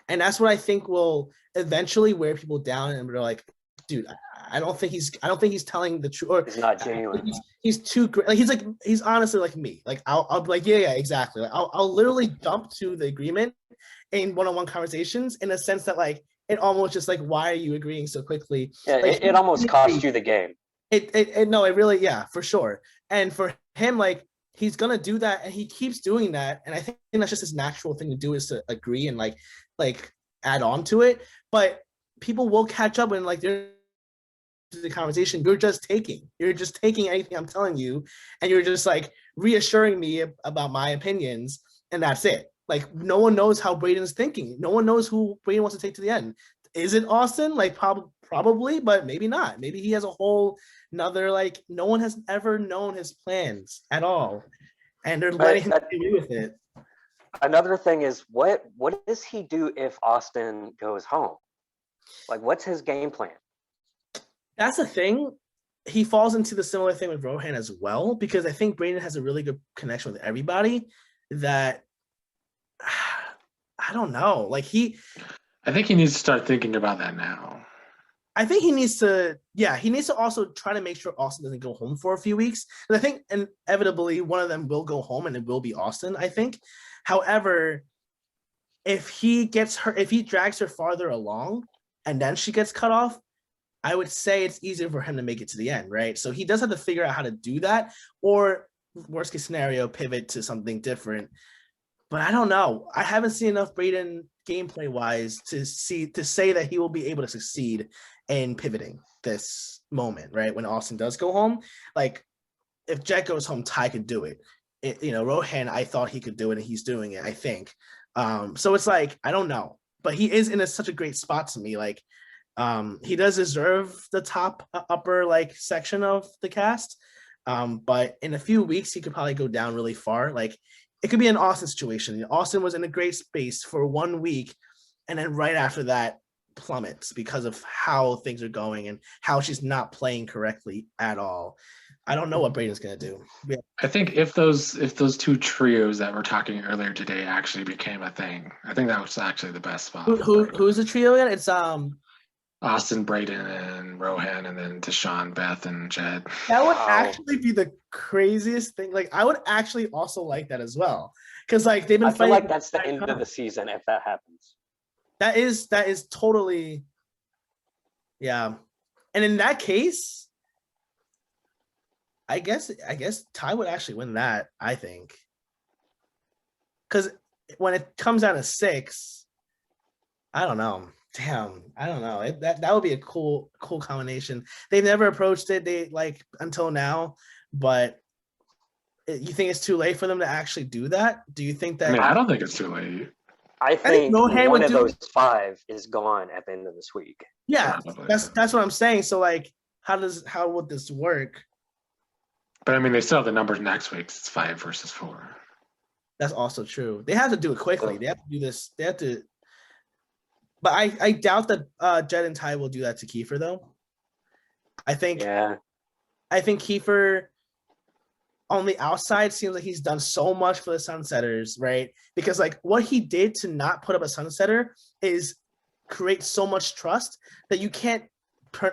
And that's what I think will eventually wear people down, and they're like, dude, I don't think he's telling the truth, or he's not genuine. He's too great. Like he's honestly like me. Like I'll be like, yeah, exactly. Like, I'll literally jump to the agreement in one-on-one conversations in a sense that like it almost just like, why are you agreeing so quickly? Yeah, like, it almost cost you the game. No, it really, yeah, for sure. And for him, like he's gonna do that, and he keeps doing that. And I think that's just his natural thing to do, is to agree and like add on to it. But people will catch up and like there's the conversation. You're just taking anything I'm telling you, and you're just like reassuring me about my opinions, and that's it. Like no one knows how Braden's thinking. No one knows who Braden wants to take to the end. Is it Austin? Like probably, but maybe not. Maybe he has a whole another, like no one has ever known his plans at all, and they're letting him get away with it. Another thing is what does he do if Austin goes home? Like what's his game plan? That's the thing. He falls into the similar thing with Rohan as well, because I think Braden has a really good connection with everybody that I don't know. Like I think he needs to start thinking about that now. I think he needs to also try to make sure Austin doesn't go home for a few weeks. And I think inevitably one of them will go home, and it will be Austin, I think. However, if he drags her farther along and then she gets cut off, I would say it's easier for him to make it to the end, right? So he does have to figure out how to do that, or worst case scenario, pivot to something different. But I don't know. I haven't seen enough Braden gameplay wise to say that he will be able to succeed in pivoting this moment, right? When Austin does go home, like if Jet goes home, Ty could do it. Rohan, I thought he could do it, and he's doing it, I think. So it's like, I don't know, but he is in such a great spot to me. Like, He does deserve the top upper like section of the cast. But in a few weeks, he could probably go down really far. Like it could be an Austin situation. Austin was in a great space for 1 week, and then right after that plummets because of how things are going and how she's not playing correctly at all. I don't know what Braden's gonna do. Yeah. I think if those two trios that we're talking earlier today actually became a thing, I think that was actually the best spot. Who's the trio again? It's Austin, Braden, and Rohan, and then Deshaun, Beth, and Jed. that would Wow. actually be the craziest thing. Like I would actually also like that as well. Because like they've been I feel fighting. like that's the end of the season if that happens. That is totally, yeah. And in that case, I guess Ty would actually win that, I think. Because when it comes down to 6, I don't know. Damn, I don't know. That would be a cool combination. They've never approached it, they like until now, but you think it's too late for them to actually do that? Do you think that? I mean, I don't think it's too late. I think Rohan one would of do- those 5 is gone at the end of this week. Yeah, Probably. that's what I'm saying. So like, how would this work? But I mean, they still have the numbers next week. It's 5 versus 4. That's also true. They have to do it quickly. They have to do this. They have to. But I doubt that Jed and Ty will do that to Kiefer though. I think Yeah. Kiefer on the outside seems like he's done so much for the Sunsetters, right? Because like what he did to not put up a Sunsetter is create so much trust that you can't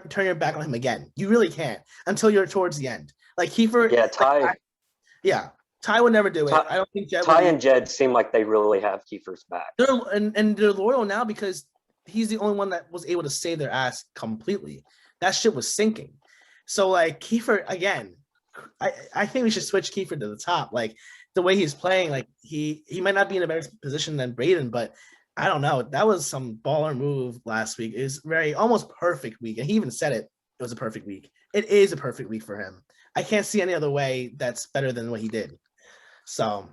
turn your back on him again. You really can't until you're towards the end. Like Kiefer, Yeah, Ty Ty would never do it. Ty- I don't think Jed Ty would. and Jed seem like they really have Kiefer's back. They're loyal now because he's the only one that was able to save their ass completely. That shit was sinking. So like Kiefer again, I think we should switch Kiefer to the top. Like the way he's playing, like he might not be in a better position than Braden, but I don't know. That was some baller move last week. It was very almost perfect week, and he even said it was a perfect week. It is a perfect week for him. I can't see any other way that's better than what he did. So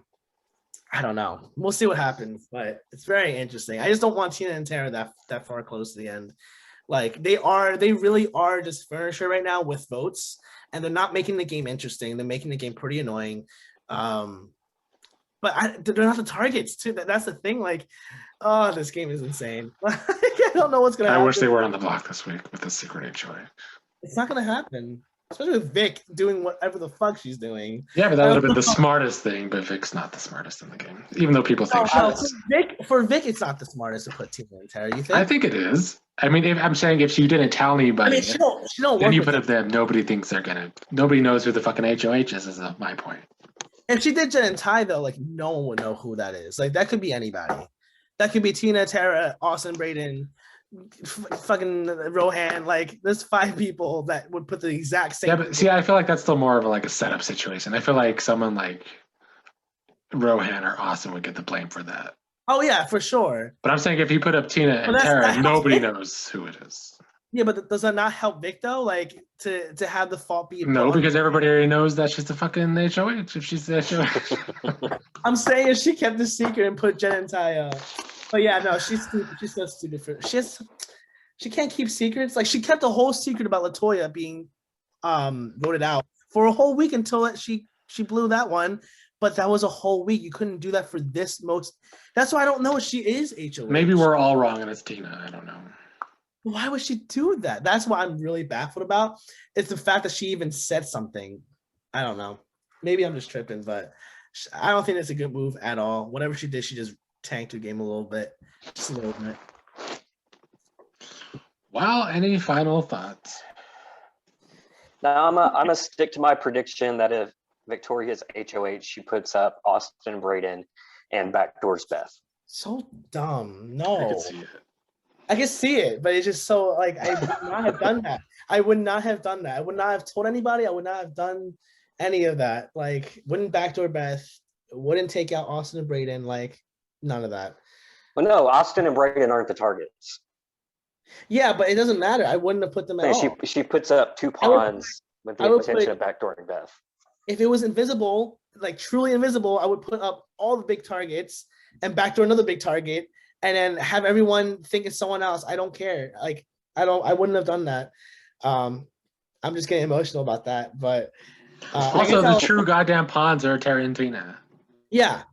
I don't know. We'll see what happens, but it's very interesting. I just don't want Tina and Tara that far close to the end. Like they really are just furniture right now with votes, and they're not making the game interesting. They're making the game pretty annoying. But they're not the targets too. That's the thing. Like, oh, this game is insane. I don't know what's gonna happen. I wish they were on the block this week with the secret HOA. It's not gonna happen. Especially with Vic doing whatever the fuck she's doing. Yeah, but that would have been the smartest thing, but Vic's not the smartest in the game. Even though people think she No, is. for Vic, it's not the smartest to put Tina and Tara. You think? I think it is. I mean, I'm saying if you didn't tell I anybody, mean, she don't then work you with put up them, nobody thinks they're gonna. Nobody knows who the fucking HOH is my point. If she did Jen and Ty though, like no one would know who that is. Like that could be anybody. That could be Tina, Tara, Austin, Braden, fucking Rohan. Like there's 5 people that would put the exact same. Yeah, but see, I feel like that's still more of like a setup situation. I feel like someone like Rohan or Austin would get the blame for that. Oh yeah, for sure. But I'm saying if you put up Tina and that Tara, helps nobody Vic. knows who it is. Yeah, but does that not help Vic though? Like to have the fault be No, because everybody already knows that she's the fucking HOH. If she's the HOH. I'm saying she kept the secret and put Jen and Ty up. But yeah, no, she's stupid. She's so stupid for she can't keep secrets. Like she kept a whole secret about Latoya being voted out for a whole week until she blew that one. But that was a whole week. You couldn't do that for this most. That's why I don't know if she is HOH. Maybe we're all wrong and it's Tina. I don't know. Why would she do that? That's what I'm really baffled about. It's the fact that she even said something. I don't know. Maybe I'm just tripping, but I don't think it's a good move at all. Whatever she did, she just tanked the game a little bit. Just a little bit. Well, any final thoughts? Now I'm gonna stick to my prediction that if Victoria's HOH, she puts up Austin Braden and backdoors Beth. So dumb. I No. could see it. I can see it, but it's just so like I would not have done that. I would not have done that. I would not have told anybody. I would not have done any of that. Like wouldn't backdoor Beth, wouldn't take out Austin and Braden, like none of that. Well, no, Austin and Braden aren't the targets. Yeah, but it doesn't matter. I wouldn't have put them at And all. she puts up 2 I would- pawns with I the would intention put- of backdooring Beth. If it was invisible, like truly invisible, I would put up all the big targets and backdoor another big target and then have everyone think it's someone else. I don't care. Like I wouldn't have done that. I'm just getting emotional about that. But I Also, guess the true goddamn pawns are Terry and Tina. yeah.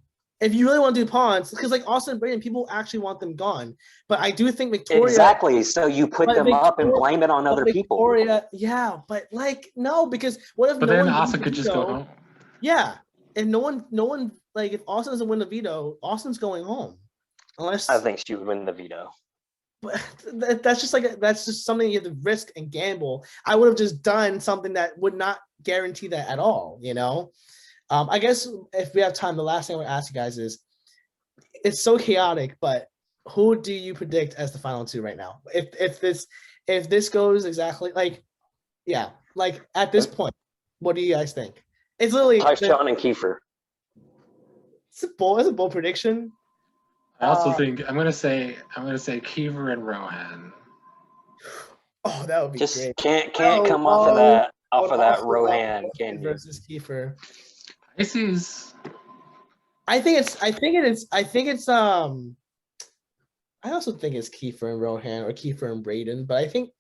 If you really want to do pawns, because like Austin and Brayden, people actually want them gone. But I do think Victoria. Exactly. So you put But them up and Victoria- blame it on but other people. Victoria, yeah, but like no, because what if But no then one Austin wins could the just go veto? home. Yeah, and no one like if Austin doesn't win the veto, Austin's going home, unless. I think she would win the veto. But that's just something you have to risk and gamble. I would have just done something that would not guarantee that at all. You know, I guess if we have time, the last thing I would ask you guys is, it's so chaotic, but who do you predict as the final two right now? If this goes exactly like, yeah, like at this point, what do you guys think? It's literally Tyshawn and Kiefer. it's a bold prediction. I also think I'm gonna say Kiefer and Rohan. Oh, that would be Just great. can't come off of that Also, Rohan, can you? versus Kiefer. Pisces. I think it's I also think it's Kiefer and Rohan or Kiefer and Brayden, but I think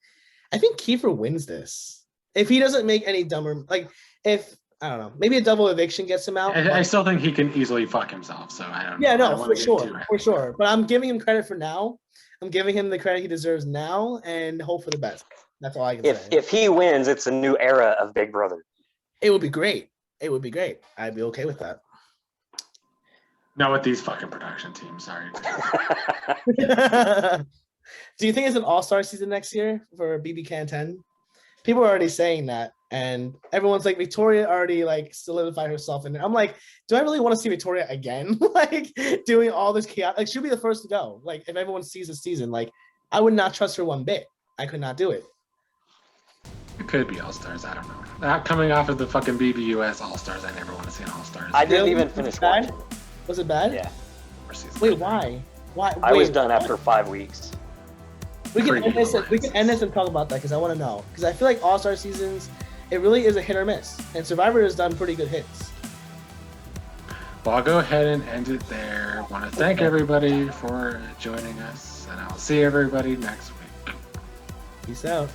Kiefer wins this. If he doesn't make any dumber, like if I don't know, maybe a double eviction gets him out. I still think he can easily fuck himself. So I don't. Yeah, know. I no, don't for wanna get too sure, for sure. But I'm giving him credit for now. I'm giving him the credit he deserves now, and hope for the best. That's all I can say. If he wins, it's a new era of Big Brother. It would be great. It would be great. I'd be okay with that. Not with these fucking production teams. Sorry. Do you think it's an all-star season next year for BB Can 10? People are already saying that, and everyone's like, Victoria already like solidified herself, and I'm like, do I really want to see Victoria again? Like doing all this chaos? Like she'll be the first to go. Like if everyone sees the season, like I would not trust her one bit. I could not do it. It could be All Stars. I don't know. Not coming off of the fucking BBUS All Stars. I never want to see an All Stars. I didn't Really? even finish Bad? watching. Was it bad? Yeah, Wait, why? Why? I was wait, done what? after 5 weeks. We can Pretty end this. We can good. end this and talk about that because I want to know. Because I feel like All Star seasons, it really is a hit or miss, and Survivor has done pretty good hits. Well, I'll go ahead and end it there. Want to thank everybody for joining us, and I'll see everybody next week. Peace out.